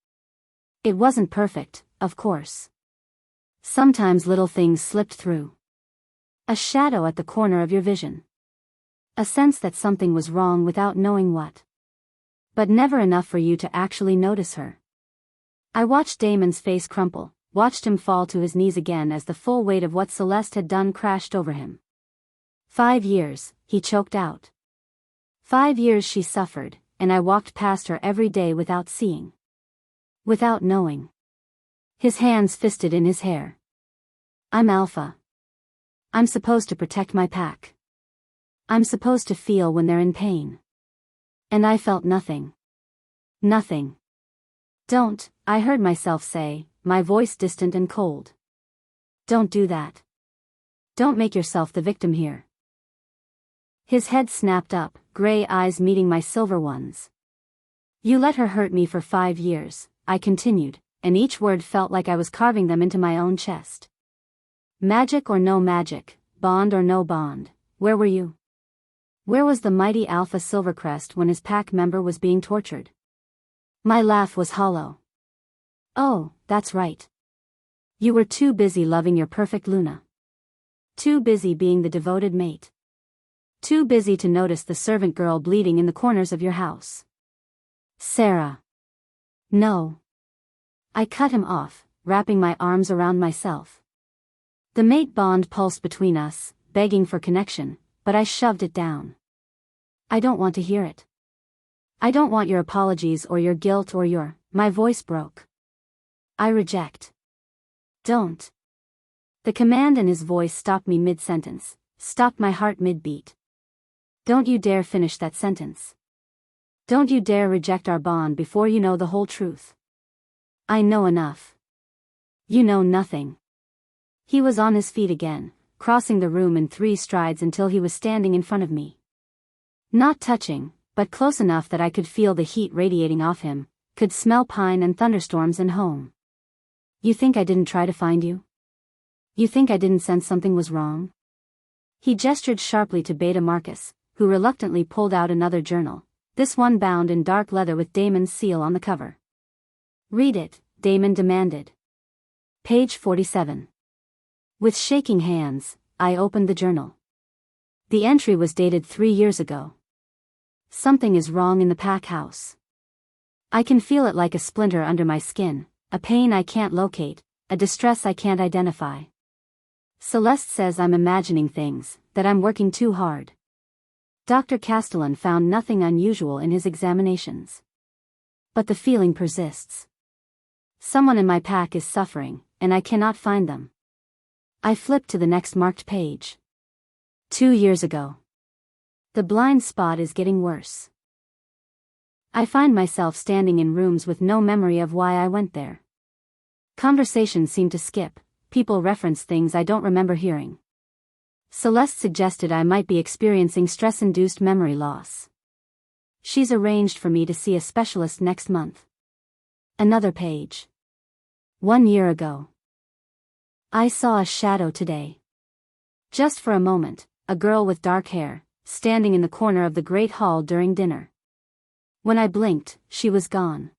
"It wasn't perfect, of course. Sometimes little things slipped through. A shadow at the corner of your vision. A sense that something was wrong without knowing what. But never enough for you to actually notice her." I watched Damon's face crumple, watched him fall to his knees again as the full weight of what Celeste had done crashed over him. 5 years, he choked out. 5 years she suffered, and I walked past her every day without seeing. Without knowing. His hands fisted in his hair. "I'm Alpha. I'm supposed to protect my pack. I'm supposed to feel when they're in pain. And I felt nothing. Nothing. Don't," I heard myself say, my voice distant and cold. "Don't do that. Don't make yourself the victim here." His head snapped up, gray eyes meeting my silver ones. "You let her hurt me for 5 years, I continued, and each word felt like I was carving them into my own chest. "Magic or no magic, bond or no bond, where were you? Where was the mighty Alpha Silvercrest when his pack member was being tortured?" My laugh was hollow. "Oh, that's right. You were too busy loving your perfect Luna. Too busy being the devoted mate. Too busy to notice the servant girl bleeding in the corners of your house. Sarah." "No." I cut him off, wrapping my arms around myself. The mate bond pulsed between us, begging for connection, but I shoved it down. "I don't want to hear it. I don't want your apologies or your guilt or your—" My voice broke. "I reject." "Don't." The command in his voice stopped me mid-sentence, stopped my heart mid-beat. "Don't you dare finish that sentence. Don't you dare reject our bond before you know the whole truth. I know enough. You know nothing." He was on his feet again, crossing the room in 3 strides until he was standing in front of me. Not touching, but close enough that I could feel the heat radiating off him, could smell pine and thunderstorms and home. "You think I didn't try to find you? You think I didn't sense something was wrong?" He gestured sharply to Beta Marcus, who reluctantly pulled out another journal, this one bound in dark leather with Damon's seal on the cover. "Read it," Damon demanded. Page 47. With shaking hands, I opened the journal. The entry was dated 3 years ago. "Something is wrong in the pack house. I can feel it like a splinter under my skin, a pain I can't locate, a distress I can't identify. Celeste says I'm imagining things, that I'm working too hard. Dr. Castellan found nothing unusual in his examinations. But the feeling persists. Someone in my pack is suffering, and I cannot find them." I flipped to the next marked page. 2 years ago. The blind spot is getting worse. I find myself standing in rooms with no memory of why I went there. Conversations seem to skip, people reference things I don't remember hearing. Celeste suggested I might be experiencing stress-induced memory loss. She's arranged for me to see a specialist next month. Another page. 1 year ago. I saw a shadow today. Just for a moment, a girl with dark hair, standing in the corner of the great hall during dinner. When I blinked, she was gone.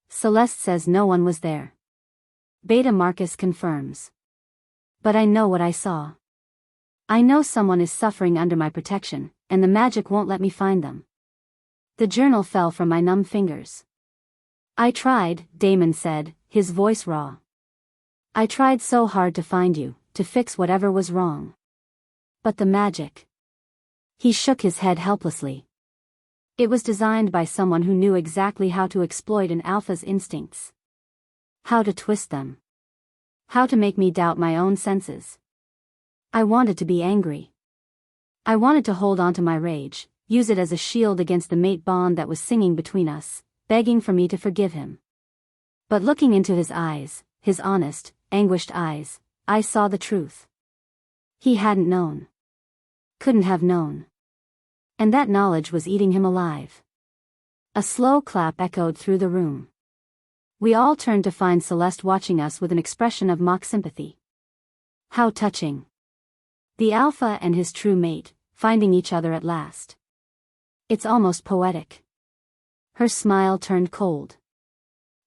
Celeste says no one was there. Beta Marcus confirms. But I know what I saw. I know someone is suffering under my protection, and the magic won't let me find them. The journal fell from my numb fingers. I tried, Damon said, his voice raw. I tried so hard to find you, to fix whatever was wrong. But the magic. He shook his head helplessly. It was designed by someone who knew exactly how to exploit an alpha's instincts. How to twist them. How to make me doubt my own senses. I wanted to be angry. I wanted to hold on to my rage, use it as a shield against the mate bond that was singing between us, begging for me to forgive him. But looking into his eyes, his honest, anguished eyes, I saw the truth. He hadn't known. Couldn't have known. And that knowledge was eating him alive. A slow clap echoed through the room. We all turned to find Celeste watching us with an expression of mock sympathy. How touching. The alpha and his true mate, finding each other at last. It's almost poetic. Her smile turned cold.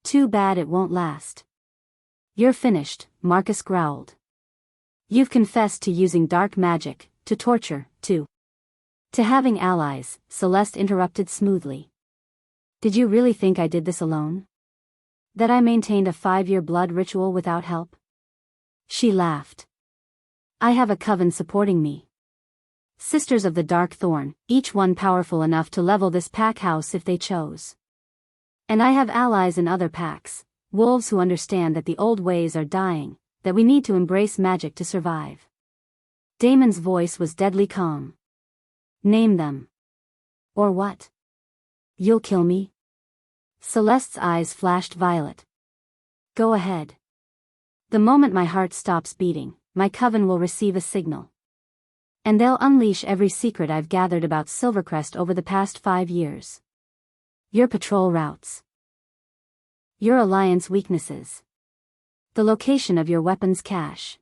Too bad it won't last. You're finished, Marcus growled. You've confessed to using dark magic, to torture, to having allies, Celeste interrupted smoothly. Did you really think I did this alone? That I maintained a 5-year blood ritual without help? She laughed. I have a coven supporting me. Sisters of the Dark Thorn, each one powerful enough to level this pack house if they chose. And I have allies in other packs, wolves who understand that the old ways are dying, that we need to embrace magic to survive. Damon's voice was deadly calm. Name them. Or what? You'll kill me? Celeste's eyes flashed violet. Go ahead. The moment my heart stops beating, my coven will receive a signal. And they'll unleash every secret I've gathered about Silvercrest over the past 5 years. Your patrol routes. Your alliance weaknesses. The location of your weapons cache.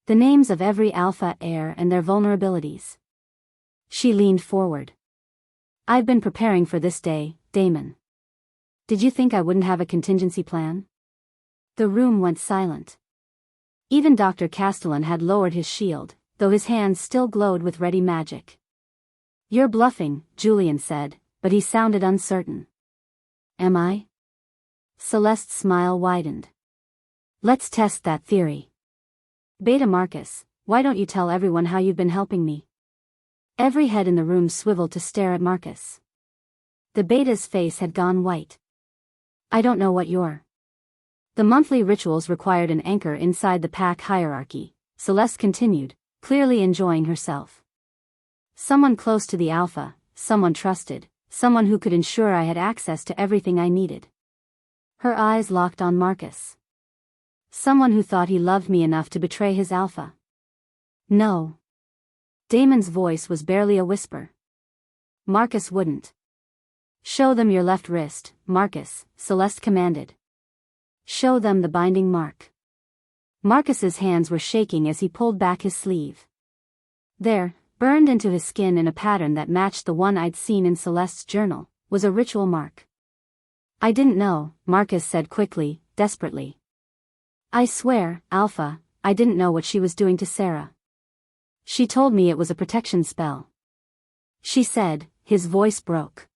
The names of every alpha heir and their vulnerabilities. She leaned forward. I've been preparing for this day, Damon. Did you think I wouldn't have a contingency plan? The room went silent. Even Dr. Castellan had lowered his shield, though his hands still glowed with ready magic. You're bluffing, Julian said, but he sounded uncertain. Am I? Celeste's smile widened. Let's test that theory. Beta Marcus, why don't you tell everyone how you've been helping me? Every head in the room swiveled to stare at Marcus. The beta's face had gone white. I don't know what you're. The monthly rituals required an anchor inside the pack hierarchy, Celeste continued, clearly enjoying herself. Someone close to the alpha, someone trusted, someone who could ensure I had access to everything I needed. Her eyes locked on Marcus. Someone who thought he loved me enough to betray his alpha. No. Damon's voice was barely a whisper. Marcus wouldn't. Show them your left wrist, Marcus, Celeste commanded. Show them the binding mark. Marcus's hands were shaking as he pulled back his sleeve. There, burned into his skin in a pattern that matched the one I'd seen in Celeste's journal, was a ritual mark. I didn't know, Marcus said quickly, desperately. I swear, Alpha, I didn't know what she was doing to Sarah. She told me it was a protection spell. She said, his voice broke.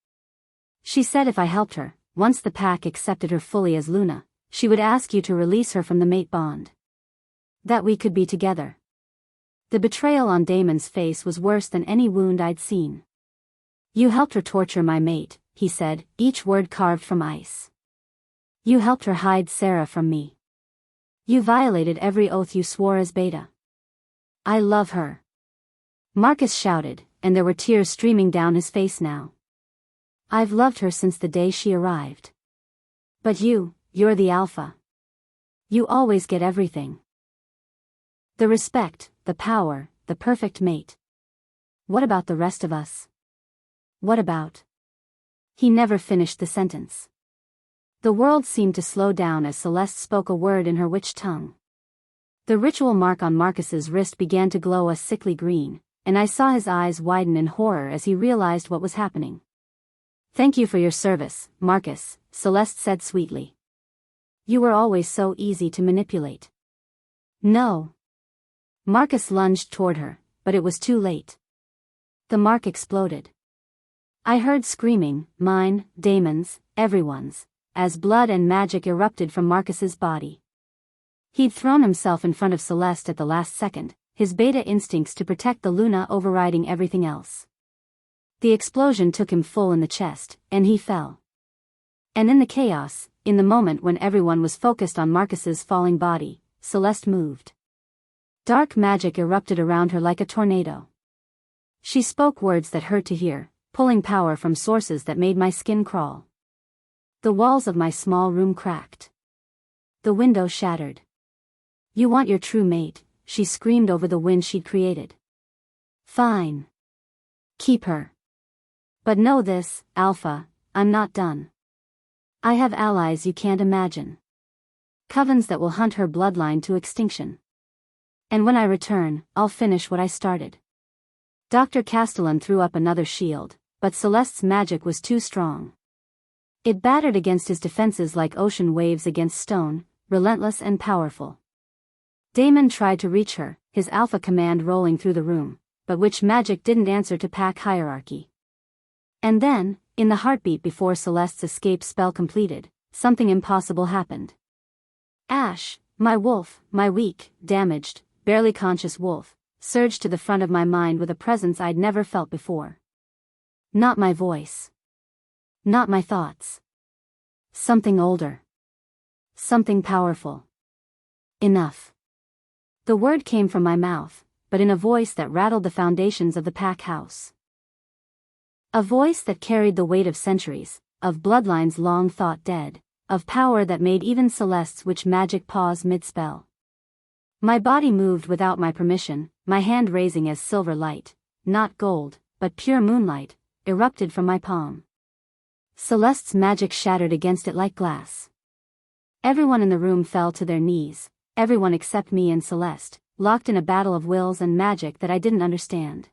She said if I helped her, once the pack accepted her fully as Luna, she would ask you to release her from the mate bond. That we could be together. The betrayal on Damon's face was worse than any wound I'd seen. You helped her torture my mate, he said, each word carved from ice. You helped her hide Sarah from me. You violated every oath you swore as Beta. I love her. Marcus shouted, and there were tears streaming down his face now. I've loved her since the day she arrived. But you're the alpha. You always get everything. The respect, the power, the perfect mate. What about the rest of us? What about? He never finished the sentence. The world seemed to slow down as Celeste spoke a word in her witch tongue. The ritual mark on Marcus's wrist began to glow a sickly green, and I saw his eyes widen in horror as he realized what was happening. Thank you for your service, Marcus, Celeste said sweetly. You were always so easy to manipulate. No. Marcus lunged toward her, but it was too late. The mark exploded. I heard screaming, mine, Damon's, everyone's, as blood and magic erupted from Marcus's body. He'd thrown himself in front of Celeste at the last second, his beta instincts to protect the Luna overriding everything else. The explosion took him full in the chest, and he fell. And in the chaos, in the moment when everyone was focused on Marcus's falling body, Celeste moved. Dark magic erupted around her like a tornado. She spoke words that hurt to hear, pulling power from sources that made my skin crawl. The walls of my small room cracked. The window shattered. You want your true mate, she screamed over the wind she'd created. Fine. Keep her. But know this, Alpha, I'm not done. I have allies you can't imagine. Covens that will hunt her bloodline to extinction. And when I return, I'll finish what I started. Dr. Castellan threw up another shield, but Celeste's magic was too strong. It battered against his defenses like ocean waves against stone, relentless and powerful. Damon tried to reach her, his alpha command rolling through the room, but witch magic didn't answer to pack hierarchy. And then, in the heartbeat before Celeste's escape spell completed, something impossible happened. Ash, my wolf, my weak, damaged, barely conscious wolf, surged to the front of my mind with a presence I'd never felt before. Not my voice. Not my thoughts. Something older. Something powerful. Enough. The word came from my mouth, but in a voice that rattled the foundations of the pack house. A voice that carried the weight of centuries, of bloodlines long thought dead, of power that made even Celeste's witch magic pause mid-spell. My body moved without my permission, my hand raising as silver light, not gold, but pure moonlight, erupted from my palm. Celeste's magic shattered against it like glass. Everyone in the room fell to their knees, everyone except me and Celeste, locked in a battle of wills and magic that I didn't understand.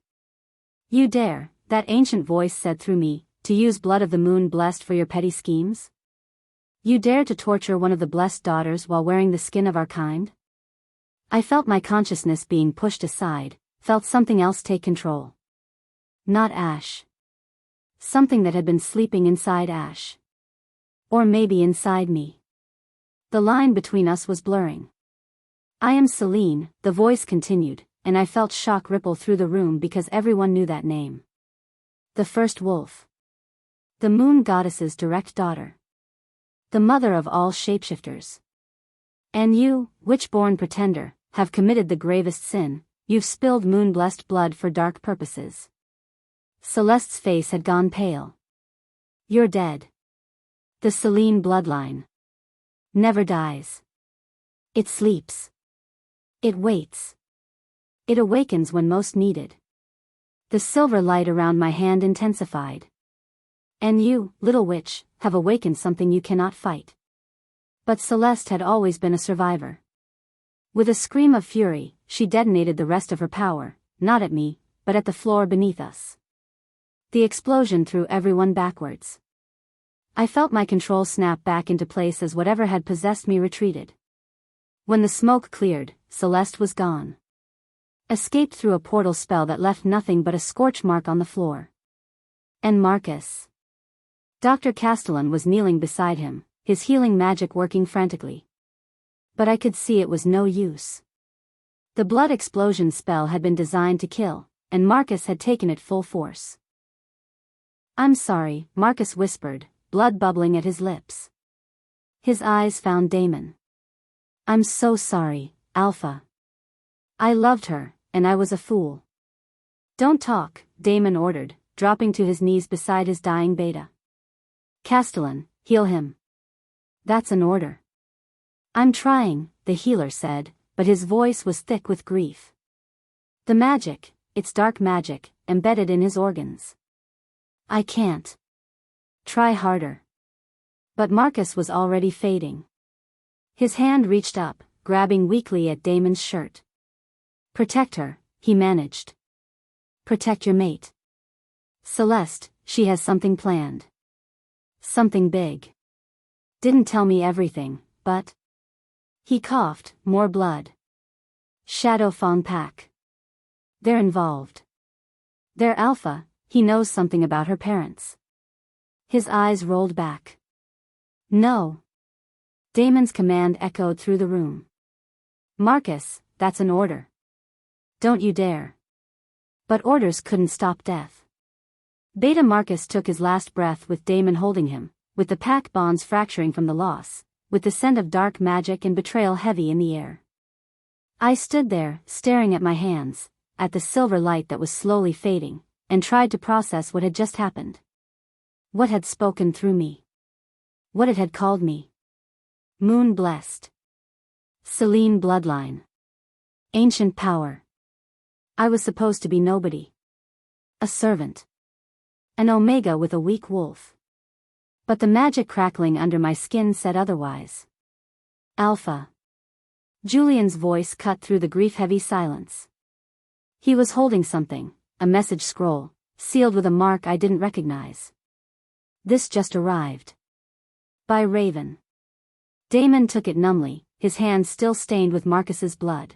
You dare, that ancient voice said through me, to use blood of the moon blessed for your petty schemes? You dare to torture one of the blessed daughters while wearing the skin of our kind? I felt my consciousness being pushed aside, felt something else take control. Not Ash. Something that had been sleeping inside Ash. Or maybe inside me. The line between us was blurring. I am Celine, the voice continued, and I felt shock ripple through the room because everyone knew that name. The first wolf. The moon goddess's direct daughter. The mother of all shapeshifters. And you, witch-born pretender, have committed the gravest sin, you've spilled moon-blessed blood for dark purposes. Celeste's face had gone pale. You're dead. The Celine bloodline never dies. It sleeps. It waits. It awakens when most needed. The silver light around my hand intensified. And you, little witch, have awakened something you cannot fight. But Celeste had always been a survivor. With a scream of fury, she detonated the rest of her power, not at me, but at the floor beneath us. The explosion threw everyone backwards. I felt my control snap back into place as whatever had possessed me retreated. When the smoke cleared, Celeste was gone. Escaped through a portal spell that left nothing but a scorch mark on the floor. And Marcus. Dr. Castellan was kneeling beside him, his healing magic working frantically. But I could see it was no use. The blood explosion spell had been designed to kill, and Marcus had taken it full force. I'm sorry, Marcus whispered, blood bubbling at his lips. His eyes found Damon. I'm so sorry, Alpha. I loved her, and I was a fool. Don't talk, Damon ordered, dropping to his knees beside his dying beta. Castellan, heal him. That's an order. I'm trying, the healer said, but his voice was thick with grief. The magic, it's dark magic, embedded in his organs. I can't. Try harder. But Marcus was already fading. His hand reached up, grabbing weakly at Damon's shirt. Protect her, he managed. Protect your mate. Celeste, she has something planned. Something big. Didn't tell me everything, but... He coughed, more blood. Shadow Fang Pack. They're involved. They're Alpha, he knows something about her parents. His eyes rolled back. No. Damon's command echoed through the room. Marcus, that's an order. Don't you dare. But orders couldn't stop death. Beta Marcus took his last breath with Damon holding him, with the pack bonds fracturing from the loss, with the scent of dark magic and betrayal heavy in the air. I stood there, staring at my hands, at the silver light that was slowly fading, and tried to process what had just happened. What had spoken through me? What it had called me? Moon blessed. Selene bloodline. Ancient power. I was supposed to be nobody. A servant. An omega with a weak wolf. But the magic crackling under my skin said otherwise. Alpha. Julian's voice cut through the grief-heavy silence. He was holding something, a message scroll, sealed with a mark I didn't recognize. This just arrived. By Raven. Damon took it numbly, his hands still stained with Marcus's blood.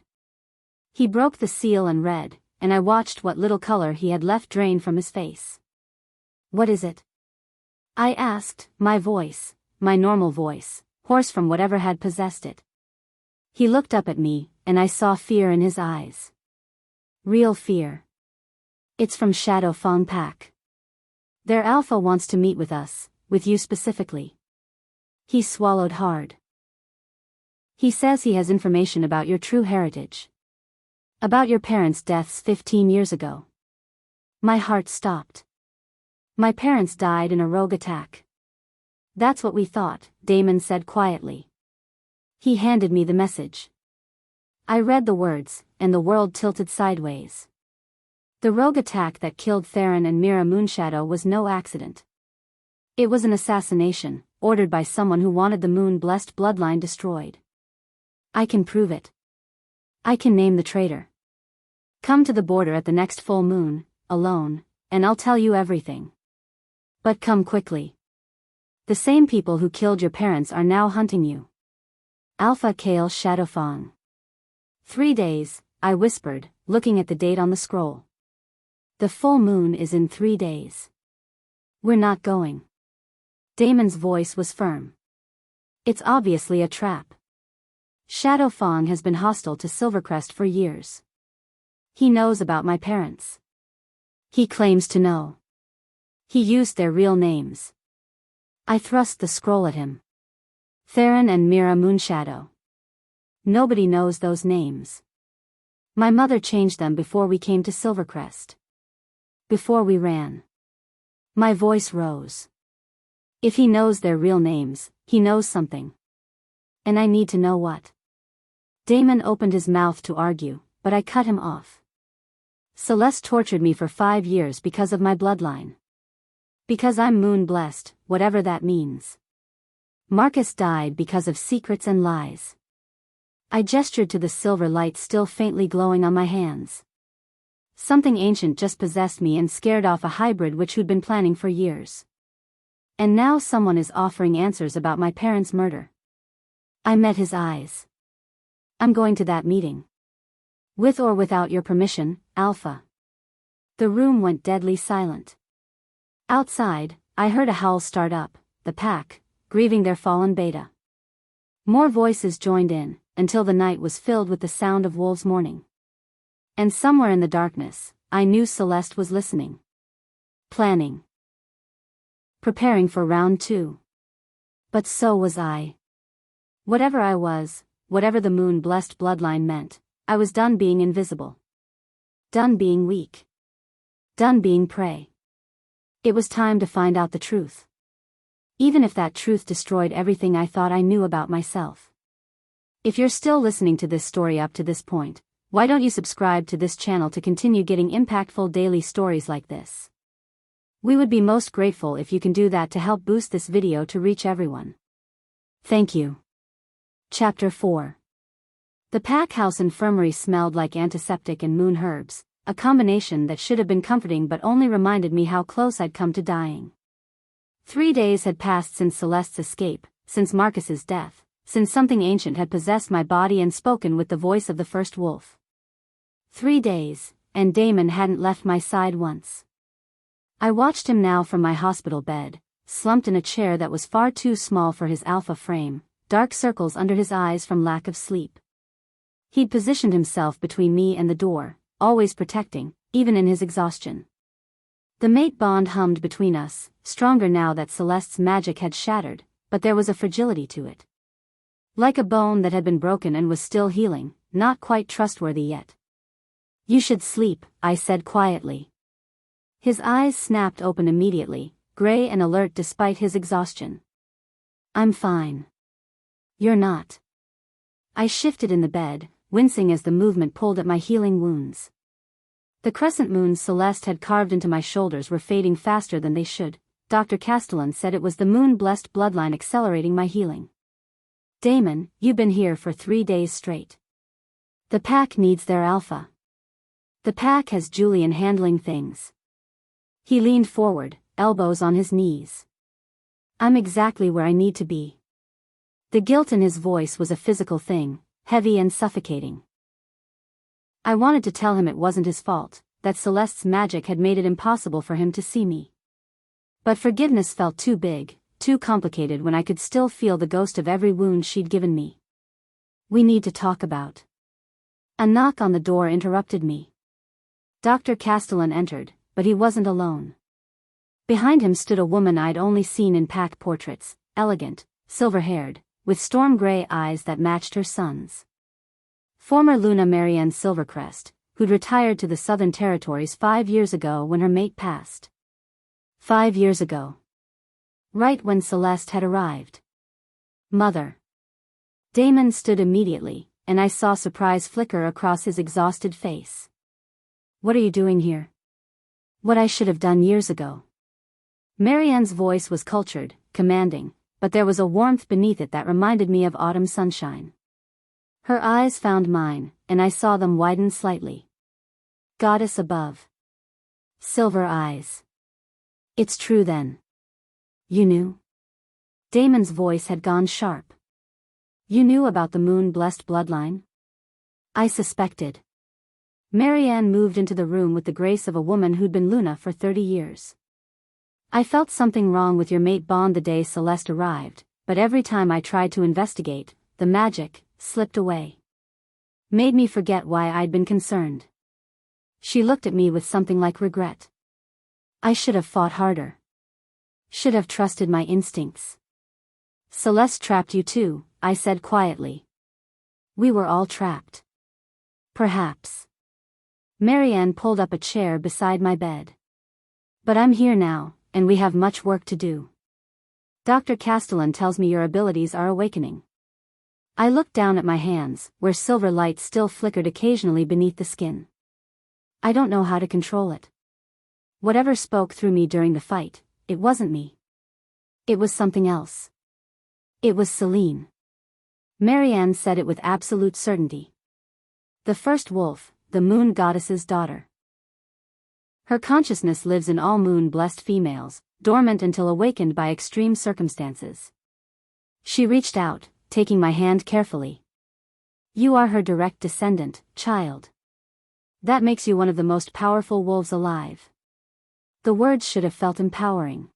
He broke the seal and read, and I watched what little color he had left drain from his face. What is it? I asked, my voice, my normal voice, hoarse from whatever had possessed it. He looked up at me, and I saw fear in his eyes. Real fear. It's from Shadow Fang Pack. Their Alpha wants to meet with us, with you specifically. He swallowed hard. He says he has information about your true heritage. About your parents' deaths 15 years ago. My heart stopped. My parents died in a rogue attack. That's what we thought, Damon said quietly. He handed me the message. I read the words, and the world tilted sideways. The rogue attack that killed Theron and Mira Moonshadow was no accident. It was an assassination, ordered by someone who wanted the moon-blessed bloodline destroyed. I can prove it. I can name the traitor. Come to the border at the next full moon, alone, and I'll tell you everything. But come quickly. The same people who killed your parents are now hunting you. Alpha Kale Shadowfang. 3 days, I whispered, looking at the date on the scroll. The full moon is in 3 days. We're not going. Damon's voice was firm. It's obviously a trap. Shadowfang has been hostile to Silvercrest for years. He knows about my parents. He claims to know. He used their real names. I thrust the scroll at him. Theron and Mira Moonshadow. Nobody knows those names. My mother changed them before we came to Silvercrest. Before we ran. My voice rose. If he knows their real names, he knows something. And I need to know what. Damon opened his mouth to argue, but I cut him off. Celeste tortured me for 5 years because of my bloodline. Because I'm moon-blessed, whatever that means. Marcus died because of secrets and lies. I gestured to the silver light still faintly glowing on my hands. Something ancient just possessed me and scared off a hybrid which who'd been planning for years. And now someone is offering answers about my parents' murder. I met his eyes. I'm going to that meeting. With or without your permission, Alpha. The room went deadly silent. Outside, I heard a howl start up, the pack, grieving their fallen beta. More voices joined in, until the night was filled with the sound of wolves mourning. And somewhere in the darkness, I knew Celeste was listening. Planning. Preparing for round 2. But so was I. Whatever I was, whatever the moon-blessed bloodline meant, I was done being invisible. Done being weak. Done being prey. It was time to find out the truth. Even if that truth destroyed everything I thought I knew about myself. If you're still listening to this story up to this point, why don't you subscribe to this channel to continue getting impactful daily stories like this? We would be most grateful if you can do that to help boost this video to reach everyone. Thank you. Chapter 4. The pack house infirmary smelled like antiseptic and moon herbs, a combination that should have been comforting but only reminded me how close I'd come to dying. 3 days had passed since Celeste's escape, since Marcus's death, since something ancient had possessed my body and spoken with the voice of the first wolf. 3 days, and Damon hadn't left my side once. I watched him now from my hospital bed, slumped in a chair that was far too small for his alpha frame, dark circles under his eyes from lack of sleep. He'd positioned himself between me and the door, always protecting, even in his exhaustion. The mate bond hummed between us, stronger now that Celeste's magic had shattered, but there was a fragility to it. Like a bone that had been broken and was still healing, not quite trustworthy yet. You should sleep, I said quietly. His eyes snapped open immediately, gray and alert despite his exhaustion. I'm fine. You're not. I shifted in the bed, wincing as the movement pulled at my healing wounds. The crescent moons Celeste had carved into my shoulders were fading faster than they should. Dr. Castellan said it was the moon-blessed bloodline accelerating my healing. Damon, you've been here for 3 days straight. The pack needs their alpha. The pack has Julian handling things. He leaned forward, elbows on his knees. I'm exactly where I need to be. The guilt in his voice was a physical thing, heavy and suffocating. I wanted to tell him it wasn't his fault, that Celeste's magic had made it impossible for him to see me. But forgiveness felt too big, too complicated when I could still feel the ghost of every wound she'd given me. We need to talk about. A knock on the door interrupted me. Dr. Castellan entered, but he wasn't alone. Behind him stood a woman I'd only seen in pack portraits, elegant, silver-haired, with storm-gray eyes that matched her son's. Former Luna Marianne Silvercrest, who'd retired to the Southern Territories 5 years ago when her mate passed. 5 years ago. Right when Celeste had arrived. Mother. Damon stood immediately, and I saw surprise flicker across his exhausted face. What are you doing here? What I should have done years ago. Marianne's voice was cultured, commanding, but there was a warmth beneath it that reminded me of autumn sunshine. Her eyes found mine, and I saw them widen slightly. Goddess above. Silver eyes. It's true then. You knew? Damon's voice had gone sharp. You knew about the moon-blessed bloodline? I suspected. Marianne moved into the room with the grace of a woman who'd been Luna for 30 years. I felt something wrong with your mate Bond the day Celeste arrived, but every time I tried to investigate, the magic slipped away. Made me forget why I'd been concerned. She looked at me with something like regret. I should have fought harder. Should have trusted my instincts. Celeste trapped you too, I said quietly. We were all trapped. Perhaps. Marianne pulled up a chair beside my bed. But I'm here now, and we have much work to do. Dr. Castellan tells me your abilities are awakening. I looked down at my hands, where silver light still flickered occasionally beneath the skin. I don't know how to control it. Whatever spoke through me during the fight, it wasn't me. It was something else. It was Celine. Marianne said it with absolute certainty. The first wolf, the moon goddess's daughter. Her consciousness lives in all moon-blessed females, dormant until awakened by extreme circumstances. She reached out, taking my hand carefully. You are her direct descendant, child. That makes you one of the most powerful wolves alive. The words should have felt empowering.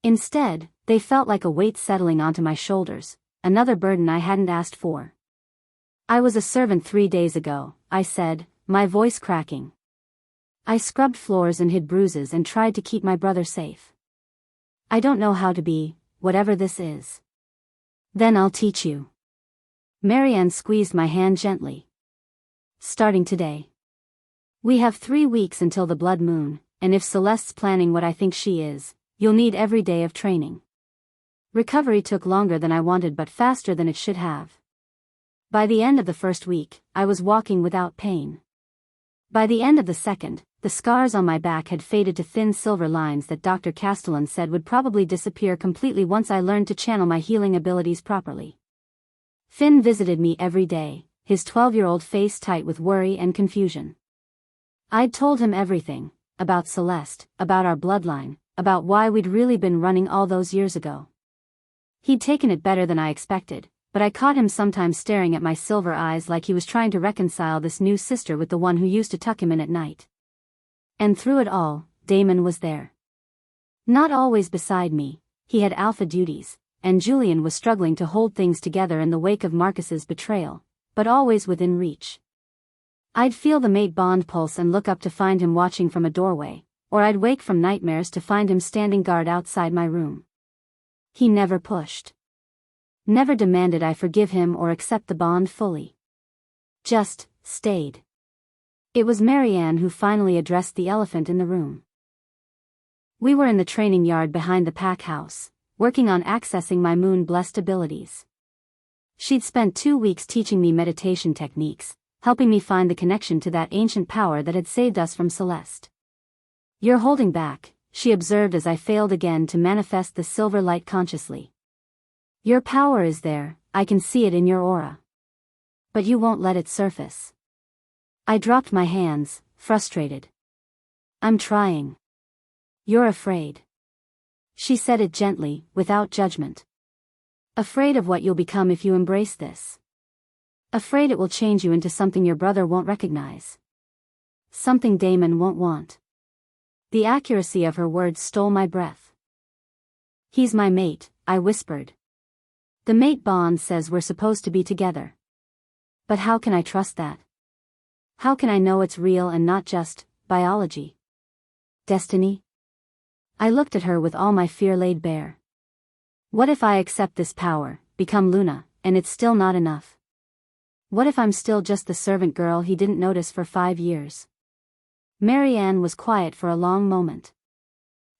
Instead, they felt like a weight settling onto my shoulders, another burden I hadn't asked for. I was a servant 3 days ago, I said, my voice cracking. I scrubbed floors and hid bruises and tried to keep my brother safe. I don't know how to be, whatever this is. Then I'll teach you. Marianne squeezed my hand gently. Starting today. We have 3 weeks until the blood moon, and if Celeste's planning what I think she is, you'll need every day of training. Recovery took longer than I wanted but faster than it should have. By the end of the first week, I was walking without pain. By the end of the second, the scars on my back had faded to thin silver lines that Dr. Castellan said would probably disappear completely once I learned to channel my healing abilities properly. Finn visited me every day, his 12-year-old face tight with worry and confusion. I'd told him everything, about Celeste, about our bloodline, about why we'd really been running all those years ago. He'd taken it better than I expected, but I caught him sometimes staring at my silver eyes like he was trying to reconcile this new sister with the one who used to tuck him in at night. And through it all, Damon was there. Not always beside me, he had alpha duties, and Julian was struggling to hold things together in the wake of Marcus's betrayal, but always within reach. I'd feel the mate bond pulse and look up to find him watching from a doorway, or I'd wake from nightmares to find him standing guard outside my room. He never pushed. Never demanded I forgive him or accept the bond fully. Just stayed. It was Marianne who finally addressed the elephant in the room. We were in the training yard behind the pack house, working on accessing my moon-blessed abilities. She'd spent 2 weeks teaching me meditation techniques, helping me find the connection to that ancient power that had saved us from Celeste. "You're holding back," she observed as I failed again to manifest the silver light consciously. "Your power is there, I can see it in your aura. But you won't let it surface." I dropped my hands, frustrated. "I'm trying." "You're afraid." She said it gently, without judgment. "Afraid of what you'll become if you embrace this. Afraid it will change you into something your brother won't recognize. Something Damon won't want." The accuracy of her words stole my breath. "He's my mate," I whispered. "The mate bond says we're supposed to be together. But how can I trust that? How can I know it's real and not just biology? Destiny?" I looked at her with all my fear laid bare. What if I accept this power, become Luna, and it's still not enough? What if I'm still just the servant girl he didn't notice for 5 years? Marianne was quiet for a long moment.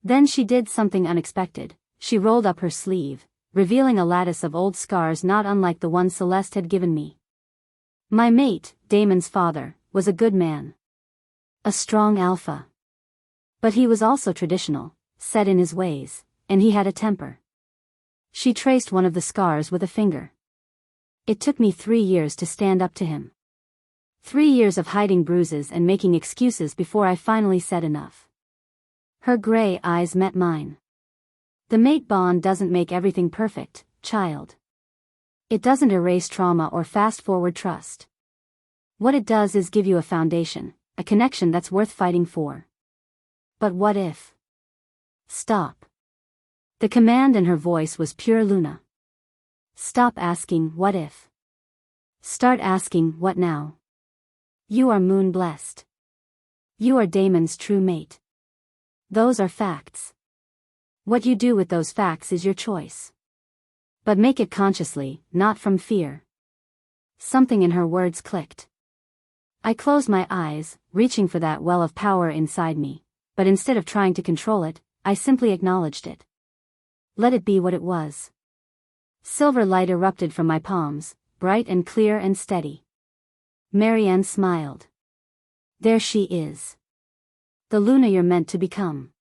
Then she did something unexpected. She rolled up her sleeve, revealing a lattice of old scars not unlike the one Celeste had given me. My mate, Damon's father, was a good man. A strong alpha. But he was also traditional, set in his ways, and he had a temper. She traced one of the scars with a finger. It took me 3 years to stand up to him. 3 years of hiding bruises and making excuses before I finally said enough. Her gray eyes met mine. "The mate bond doesn't make everything perfect, child. It doesn't erase trauma or fast-forward trust. What it does is give you a foundation, a connection that's worth fighting for. But what if?" "Stop." The command in her voice was pure Luna. "Stop asking what if. Start asking what now. You are moon-blessed. You are Damon's true mate. Those are facts. What you do with those facts is your choice. But make it consciously, not from fear." Something in her words clicked. I closed my eyes, reaching for that well of power inside me, but instead of trying to control it, I simply acknowledged it. Let it be what it was. Silver light erupted from my palms, bright and clear and steady. Marianne smiled. "There she is. The Luna you're meant to become."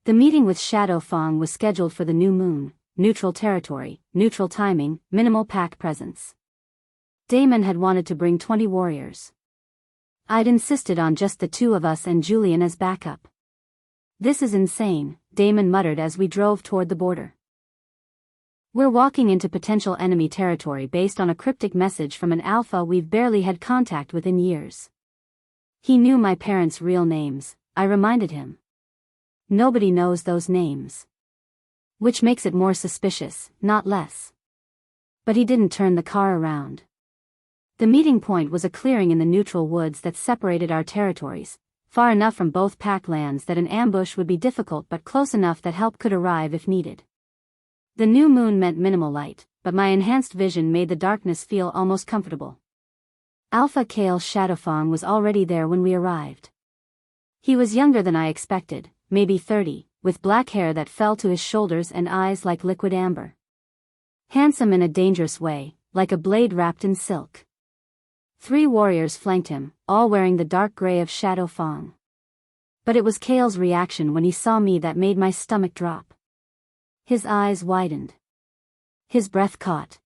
The meeting with Shadow Fong was scheduled for the new moon, neutral territory, neutral timing, minimal pack presence. Damon had wanted to bring 20 warriors. I'd insisted on just the 2 of us and Julian as backup. "This is insane," Damon muttered as we drove toward the border. "We're walking into potential enemy territory based on a cryptic message from an alpha we've barely had contact with in years." He knew my parents' real names, I reminded him. Nobody knows those names. Which makes it more suspicious, not less. But he didn't turn the car around. The meeting point was a clearing in the neutral woods that separated our territories, far enough from both pack lands that an ambush would be difficult but close enough that help could arrive if needed. The new moon meant minimal light, but my enhanced vision made the darkness feel almost comfortable. Alpha Kale Shadowfang was already there when we arrived. He was younger than I expected, maybe 30, with black hair that fell to his shoulders and eyes like liquid amber. Handsome in a dangerous way, like a blade wrapped in silk. 3 warriors flanked him, all wearing the dark gray of Shadowfang. But it was Kale's reaction when he saw me that made my stomach drop. His eyes widened. His breath caught.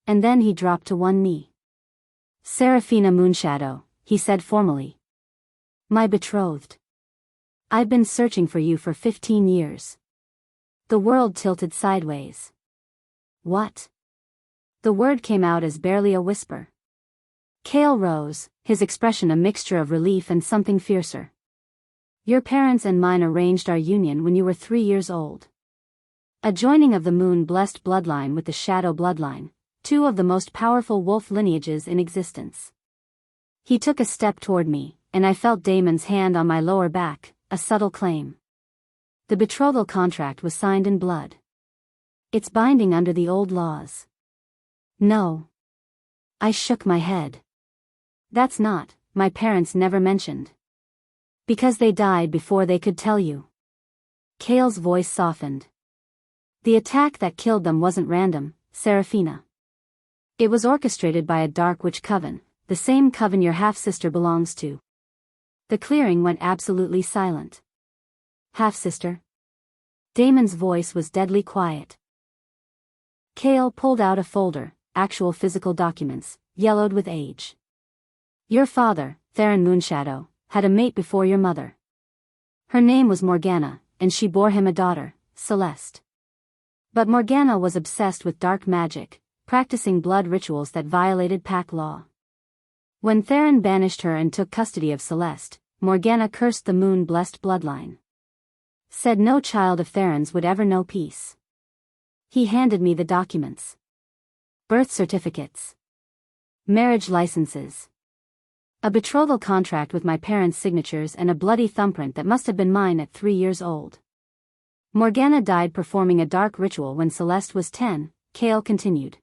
And then he dropped to one knee. "Seraphina Moonshadow," he said formally. "My betrothed. I've been searching for you for 15 years. The world tilted sideways. What? The word came out as barely a whisper. Kale rose, his expression a mixture of relief and something fiercer. Your parents and mine arranged our union when you were 3 years old. A joining of the moon-blessed bloodline with the shadow bloodline, 2 of the most powerful wolf lineages in existence. He took a step toward me, and I felt Damon's hand on my lower back, a subtle claim. The betrothal contract was signed in blood. It's binding under the old laws. No. I shook my head. That's not, my parents never mentioned. Because they died before they could tell you. Kale's voice softened. The attack that killed them wasn't random, Seraphina. It was orchestrated by a dark witch coven, the same coven your half-sister belongs to. The clearing went absolutely silent. Half-sister? Damon's voice was deadly quiet. Kale pulled out a folder, actual physical documents, yellowed with age. Your father, Theron Moonshadow, had a mate before your mother. Her name was Morgana, and she bore him a daughter, Celeste. But Morgana was obsessed with dark magic, practicing blood rituals that violated pack law. When Theron banished her and took custody of Celeste, Morgana cursed the moon-blessed bloodline. Said no child of Theron's would ever know peace. He handed me the documents. Birth certificates. Marriage licenses. A betrothal contract with my parents' signatures and a bloody thumbprint that must have been mine at 3 years old. Morgana died performing a dark ritual when Celeste was 10, Kale continued.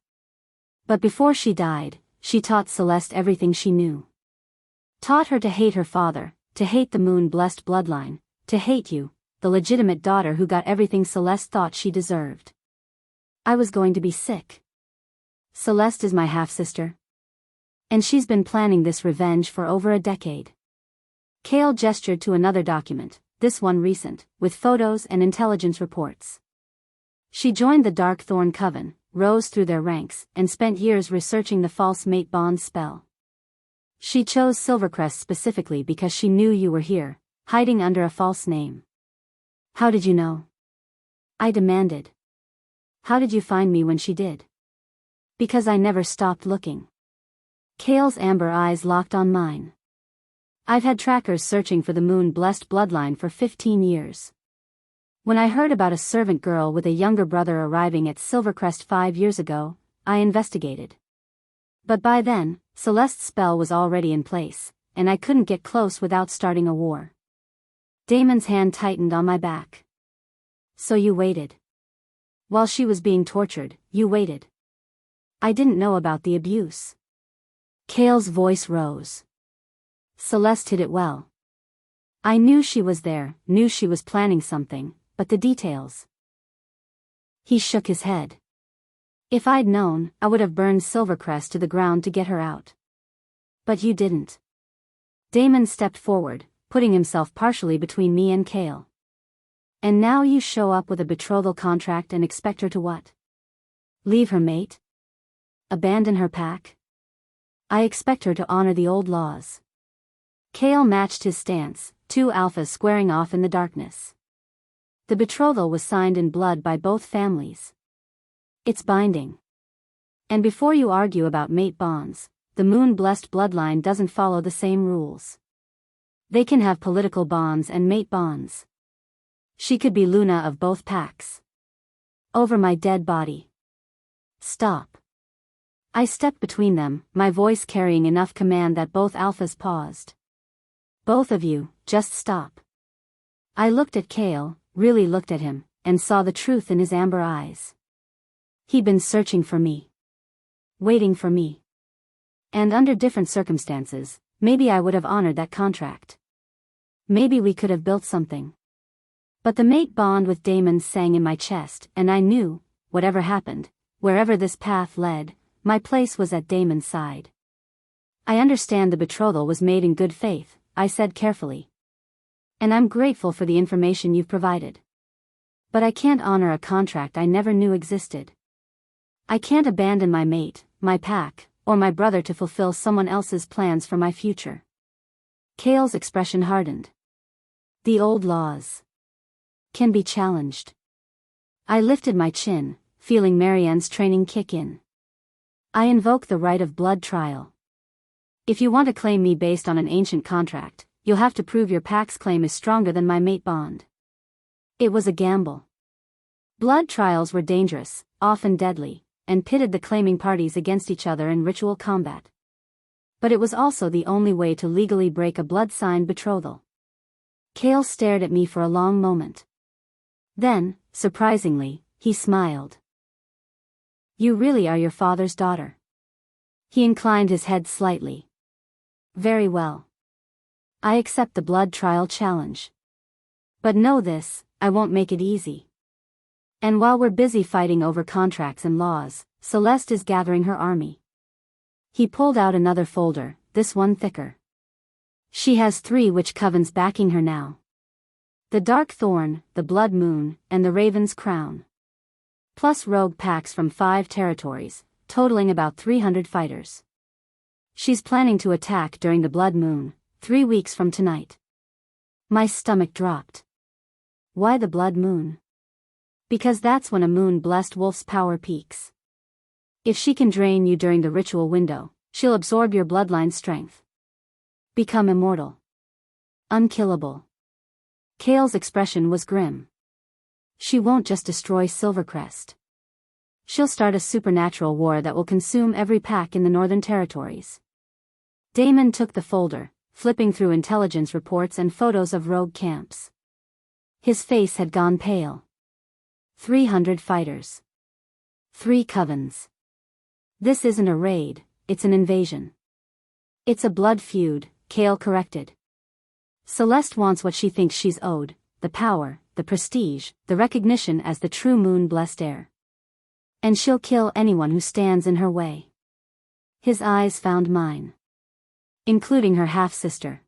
But before she died, she taught Celeste everything she knew. Taught her to hate her father, to hate the moon-blessed bloodline, to hate you, the legitimate daughter who got everything Celeste thought she deserved. I was going to be sick. Celeste is my half-sister. And she's been planning this revenge for over a decade. Kale gestured to another document, this one recent, with photos and intelligence reports. She joined the Dark Thorn Coven, rose through their ranks, and spent years researching the false mate bond spell. She chose Silvercrest specifically because she knew you were here, hiding under a false name. How did you know? I demanded. How did you find me when she did? Because I never stopped looking. Kale's amber eyes locked on mine. I've had trackers searching for the moon-blessed bloodline for 15 years. When I heard about a servant girl with a younger brother arriving at Silvercrest 5 years ago, I investigated. But by then, Celeste's spell was already in place, and I couldn't get close without starting a war. Damon's hand tightened on my back. So you waited. While she was being tortured, you waited. I didn't know about the abuse. Kale's voice rose. Celeste hid it well. I knew she was there, knew she was planning something, but the details. He shook his head. If I'd known, I would have burned Silvercrest to the ground to get her out. But you didn't. Damon stepped forward, putting himself partially between me and Kale. And now you show up with a betrothal contract and expect her to what? Leave her mate? Abandon her pack? I expect her to honor the old laws. Kale matched his stance, 2 alphas squaring off in the darkness. The betrothal was signed in blood by both families. It's binding. And before you argue about mate bonds, the moon-blessed bloodline doesn't follow the same rules. They can have political bonds and mate bonds. She could be Luna of both packs. Over my dead body. Stop. I stepped between them, my voice carrying enough command that both alphas paused. Both of you, just stop. I looked at Kale, really looked at him, and saw the truth in his amber eyes. He'd been searching for me. Waiting for me. And under different circumstances, maybe I would have honored that contract. Maybe we could have built something. But the mate bond with Damon sang in my chest, and I knew, whatever happened, wherever this path led, my place was at Damon's side. I understand the betrothal was made in good faith, I said carefully. And I'm grateful for the information you've provided. But I can't honor a contract I never knew existed. I can't abandon my mate, my pack, or my brother to fulfill someone else's plans for my future. Cale's expression hardened. The old laws can be challenged. I lifted my chin, feeling Marianne's training kick in. I invoke the right of blood trial. If you want to claim me based on an ancient contract, you'll have to prove your pack's claim is stronger than my mate bond. It was a gamble. Blood trials were dangerous, often deadly, and pitted the claiming parties against each other in ritual combat. But it was also the only way to legally break a blood-signed betrothal. Cale stared at me for a long moment. Then, surprisingly, he smiled. You really are your father's daughter. He inclined his head slightly. Very well. I accept the blood trial challenge. But know this, I won't make it easy. And while we're busy fighting over contracts and laws, Celeste is gathering her army. He pulled out another folder, this one thicker. She has 3 witch covens backing her now. The Dark Thorn, the Blood Moon, and the Raven's Crown. Plus rogue packs from 5 territories, totaling about 300 fighters. She's planning to attack during the Blood Moon, 3 weeks from tonight. My stomach dropped. Why the Blood Moon? Because that's when a moon-blessed wolf's power peaks. If she can drain you during the ritual window, she'll absorb your bloodline's strength. Become immortal. Unkillable. Cale's expression was grim. She won't just destroy Silvercrest. She'll start a supernatural war that will consume every pack in the Northern Territories. Damon took the folder, flipping through intelligence reports and photos of rogue camps. His face had gone pale. 300 fighters. 3 covens. This isn't a raid, it's an invasion. It's a blood feud, Cale corrected. Celeste wants what she thinks she's owed, the power, the prestige, the recognition as the true moon-blessed heir. And she'll kill anyone who stands in her way. His eyes found mine. Including her half-sister.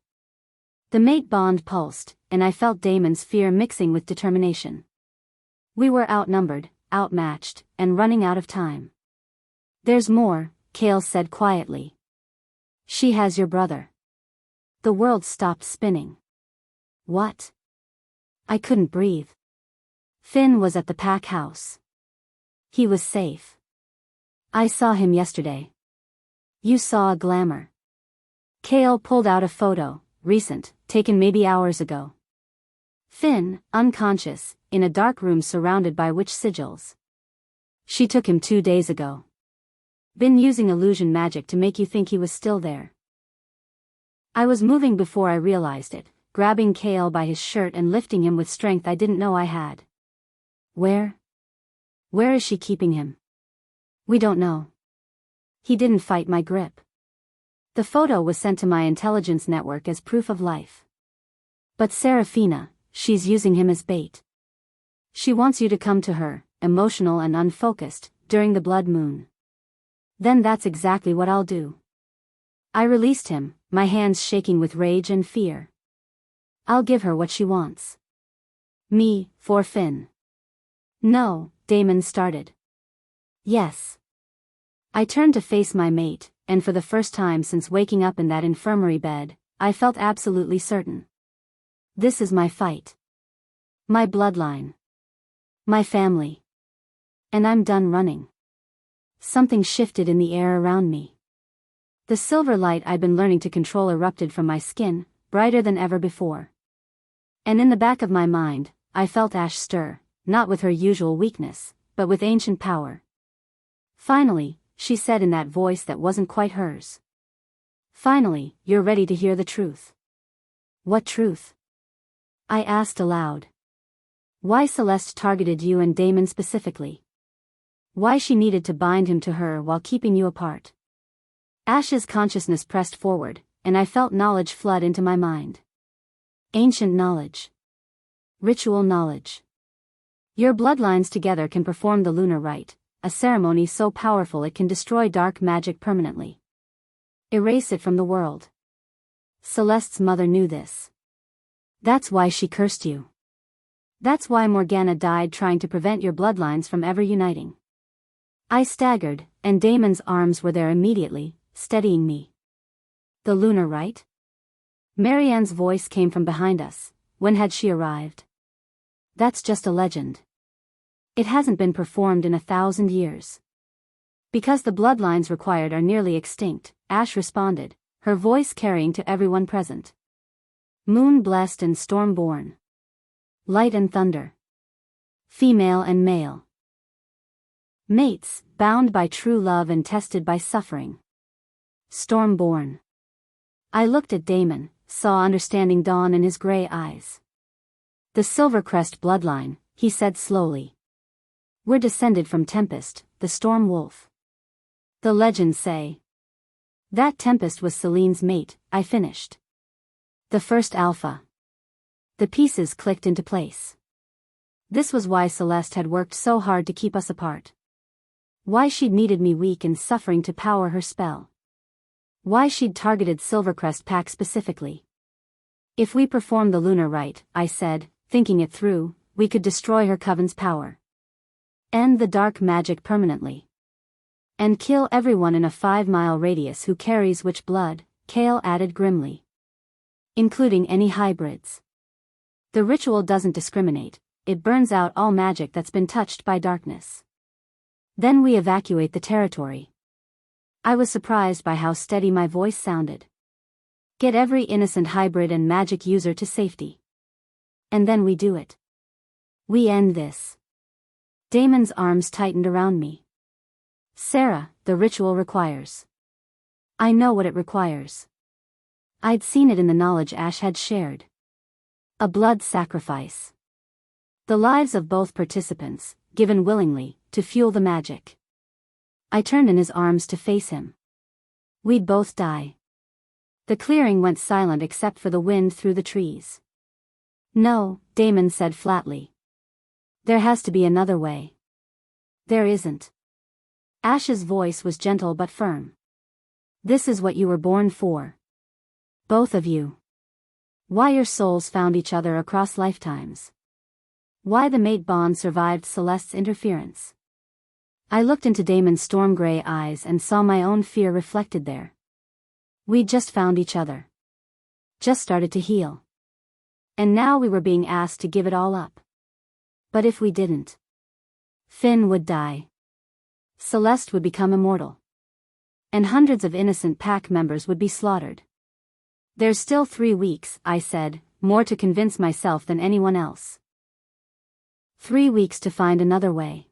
The mate bond pulsed, and I felt Damon's fear mixing with determination. We were outnumbered, outmatched, and running out of time. There's more, Cale said quietly. She has your brother. The world stopped spinning. What? I couldn't breathe. Finn was at the pack house. He was safe. I saw him yesterday. You saw a glamour. Cale pulled out a photo, recent, taken maybe hours ago. Finn, unconscious, in a dark room surrounded by witch sigils. She took him 2 days ago. Been using illusion magic to make you think he was still there. I was moving before I realized it, grabbing Cale by his shirt and lifting him with strength I didn't know I had. Where is she keeping him? We don't know. He didn't fight my grip. The photo was sent to my intelligence network as proof of life. But Serafina, she's using him as bait. She wants you to come to her, emotional and unfocused, during the blood moon. Then that's exactly what I'll do. I released him, my hands shaking with rage and fear. I'll give her what she wants. Me, for Finn. No, Damon started. Yes. I turned to face my mate, and for the first time since waking up in that infirmary bed, I felt absolutely certain. This is my fight. My bloodline. My family. And I'm done running. Something shifted in the air around me. The silver light I'd been learning to control erupted from my skin, brighter than ever before. And in the back of my mind, I felt Ash stir, not with her usual weakness, but with ancient power. Finally, she said in that voice that wasn't quite hers. Finally, you're ready to hear the truth. What truth? I asked aloud. Why Celeste targeted you and Damon specifically? Why she needed to bind him to her while keeping you apart? Ash's consciousness pressed forward, and I felt knowledge flood into my mind. Ancient knowledge. Ritual knowledge. Your bloodlines together can perform the lunar rite, a ceremony so powerful it can destroy dark magic permanently. Erase it from the world. Celeste's mother knew this. That's why she cursed you. That's why Morgana died trying to prevent your bloodlines from ever uniting. I staggered, and Damon's arms were there immediately, steadying me. The lunar rite? Marianne's voice came from behind us. When had she arrived? That's just a legend. It hasn't been performed in 1,000 years. Because the bloodlines required are nearly extinct, Ash responded, her voice carrying to everyone present. Moon-blessed and storm-born. Light and thunder. Female and male. Mates, bound by true love and tested by suffering. Storm-born. I looked at Damon, saw understanding dawn in his gray eyes. The Silvercrest bloodline, he said slowly. We're descended from Tempest, the storm wolf. The legends say. That Tempest was Celine's mate, I finished. The first alpha. The pieces clicked into place. This was why Celeste had worked so hard to keep us apart. Why she'd needed me weak and suffering to power her spell. Why she'd targeted Silvercrest Pack specifically. If we performed the lunar rite, I said, thinking it through, we could destroy her coven's power. End the dark magic permanently. And kill everyone in a 5-mile radius who carries witch blood, Kale added grimly. Including any hybrids. The ritual doesn't discriminate, it burns out all magic that's been touched by darkness. Then we evacuate the territory. I was surprised by how steady my voice sounded. Get every innocent hybrid and magic user to safety. And then we do it. We end this. Damon's arms tightened around me. Sarah, the ritual requires. I know what it requires. I'd seen it in the knowledge Ash had shared. A blood sacrifice. The lives of both participants, given willingly, to fuel the magic. I turned in his arms to face him. We'd both die. The clearing went silent except for the wind through the trees. No, Damon said flatly. There has to be another way. There isn't. Ash's voice was gentle but firm. This is what you were born for. Both of you. Why your souls found each other across lifetimes. Why the mate bond survived Celeste's interference. I looked into Damon's storm-gray eyes and saw my own fear reflected there. We'd just found each other. Just started to heal. And now we were being asked to give it all up. But if we didn't, Finn would die. Celeste would become immortal. And hundreds of innocent pack members would be slaughtered. There's still 3 weeks, I said, more to convince myself than anyone else. 3 weeks to find another way.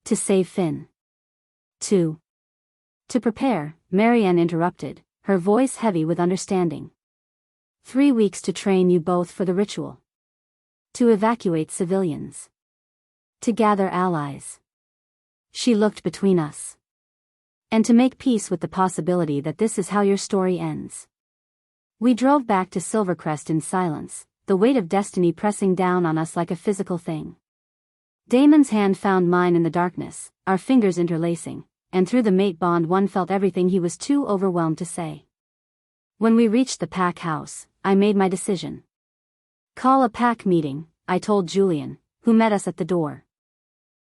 To save Finn. To prepare, Marianne interrupted, her voice heavy with understanding. 3 weeks to train you both for the ritual. To evacuate civilians. To gather allies. She looked between us. And to make peace with the possibility that this is how your story ends. We drove back to Silvercrest in silence, the weight of destiny pressing down on us like a physical thing. Damon's hand found mine in the darkness, our fingers interlacing, and through the mate bond one felt everything he was too overwhelmed to say. When we reached the pack house, I made my decision. Call a pack meeting, I told Julian, who met us at the door.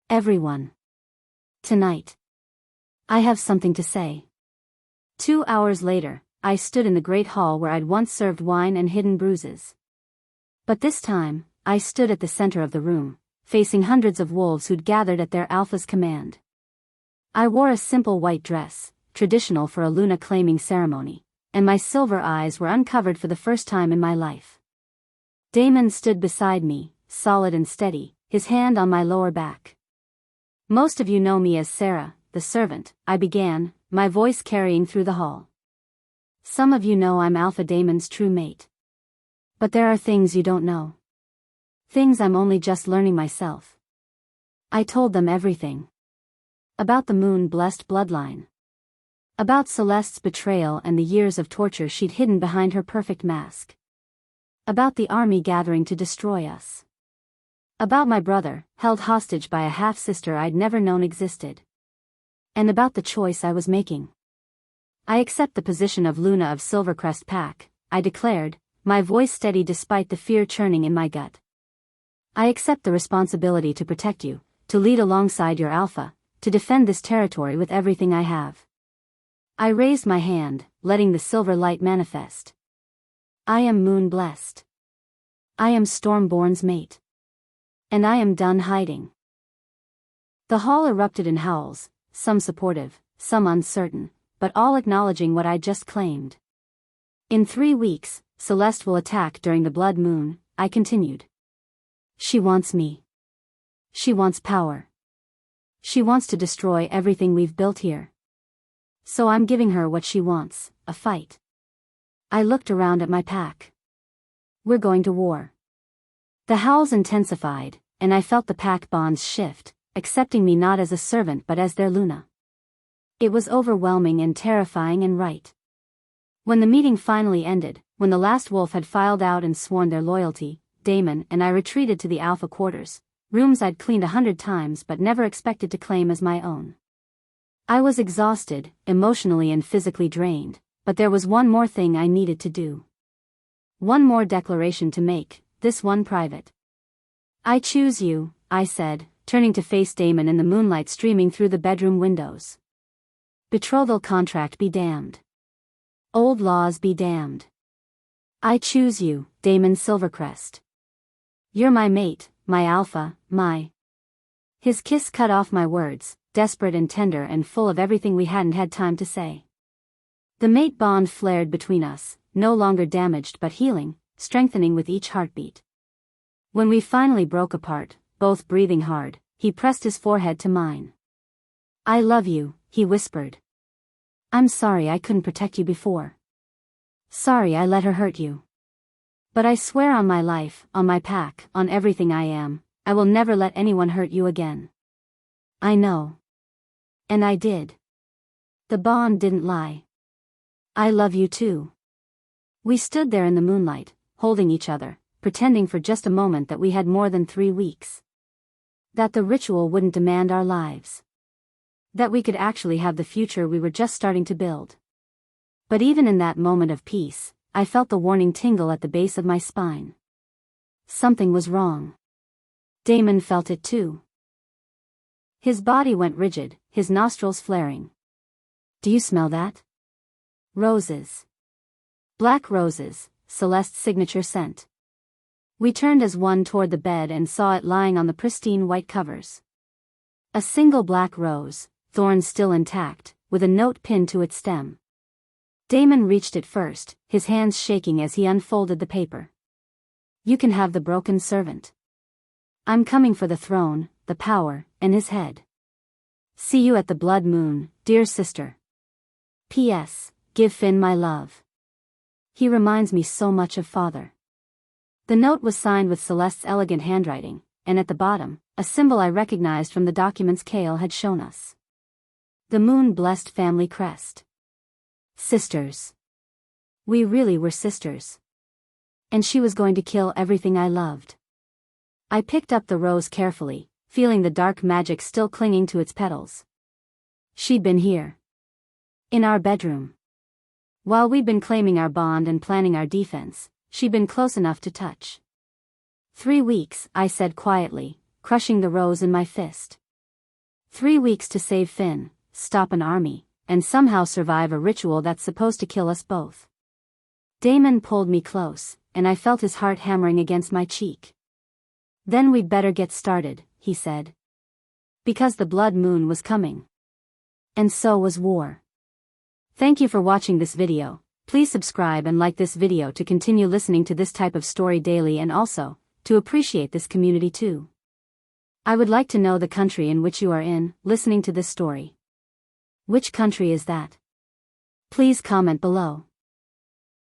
Everyone. Tonight. I have something to say. 2 hours later, I stood in the great hall where I'd once served wine and hidden bruises. But this time, I stood at the center of the room, facing hundreds of wolves who'd gathered at their alpha's command. I wore a simple white dress, traditional for a Luna claiming ceremony, and my silver eyes were uncovered for the first time in my life. Damon stood beside me, solid and steady, his hand on my lower back. Most of you know me as Sarah, the servant, I began, my voice carrying through the hall. Some of you know I'm Alpha Damon's true mate. But there are things you don't know. Things I'm only just learning myself. I told them everything. About the moon-blessed bloodline. About Celeste's betrayal and the years of torture she'd hidden behind her perfect mask. About the army gathering to destroy us. About my brother, held hostage by a half-sister I'd never known existed. And about the choice I was making. I accept the position of Luna of Silvercrest Pack, I declared, my voice steady despite the fear churning in my gut. I accept the responsibility to protect you, to lead alongside your alpha, to defend this territory with everything I have. I raised my hand, letting the silver light manifest. I am moon-blessed. I am Stormborn's mate. And I am done hiding. The hall erupted in howls, some supportive, some uncertain, but all acknowledging what I'd just claimed. In 3 weeks, Celeste will attack during the blood moon, I continued. She wants me. She wants power. She wants to destroy everything we've built here. So I'm giving her what she wants, a fight. I looked around at my pack. We're going to war. The howls intensified, and I felt the pack bonds shift, accepting me not as a servant but as their Luna. It was overwhelming and terrifying and right. When the meeting finally ended, when the last wolf had filed out and sworn their loyalty, Damon and I retreated to the Alpha quarters, rooms I'd cleaned 100 times but never expected to claim as my own. I was exhausted, emotionally and physically drained, but there was one more thing I needed to do. One more declaration to make, this one private. I choose you, I said, turning to face Damon in the moonlight streaming through the bedroom windows. Betrothal contract be damned. Old laws be damned. I choose you, Damon Silvercrest. You're my mate, my alpha, my... His kiss cut off my words, desperate and tender and full of everything we hadn't had time to say. The mate bond flared between us, no longer damaged but healing, strengthening with each heartbeat. When we finally broke apart, both breathing hard, he pressed his forehead to mine. I love you, he whispered. I'm sorry I couldn't protect you before. Sorry I let her hurt you. But I swear on my life, on my pack, on everything I am, I will never let anyone hurt you again. I know. And I did. The bond didn't lie. I love you too. We stood there in the moonlight, holding each other, pretending for just a moment that we had more than 3 weeks. That the ritual wouldn't demand our lives. That we could actually have the future we were just starting to build. But even in that moment of peace, I felt the warning tingle at the base of my spine. Something was wrong. Damon felt it too. His body went rigid, his nostrils flaring. Do you smell that? Roses. Black roses, Celeste's signature scent. We turned as one toward the bed and saw it lying on the pristine white covers. A single black rose, thorns still intact, with a note pinned to its stem. Damon reached it first, his hands shaking as he unfolded the paper. You can have the broken servant. I'm coming for the throne, the power, and his head. See you at the blood moon, dear sister. P.S. Give Finn my love. He reminds me so much of father. The note was signed with Celeste's elegant handwriting, and at the bottom, a symbol I recognized from the documents Kale had shown us. The moon-blessed family crest. Sisters. We really were sisters. And she was going to kill everything I loved. I picked up the rose carefully, feeling the dark magic still clinging to its petals. She'd been here. In our bedroom. While we'd been claiming our bond and planning our defense, she'd been close enough to touch. 3 weeks, I said quietly, crushing the rose in my fist. 3 weeks to save Finn, stop an army, and somehow survive a ritual that's supposed to kill us both. Damon pulled me close, and I felt his heart hammering against my cheek. Then we'd better get started, he said. Because the blood moon was coming. And so was war. Thank you for watching this video. Please subscribe and like this video to continue listening to this type of story daily and also, to appreciate this community too. I would like to know the country in which you are in, listening to this story. Which country is that? Please comment below.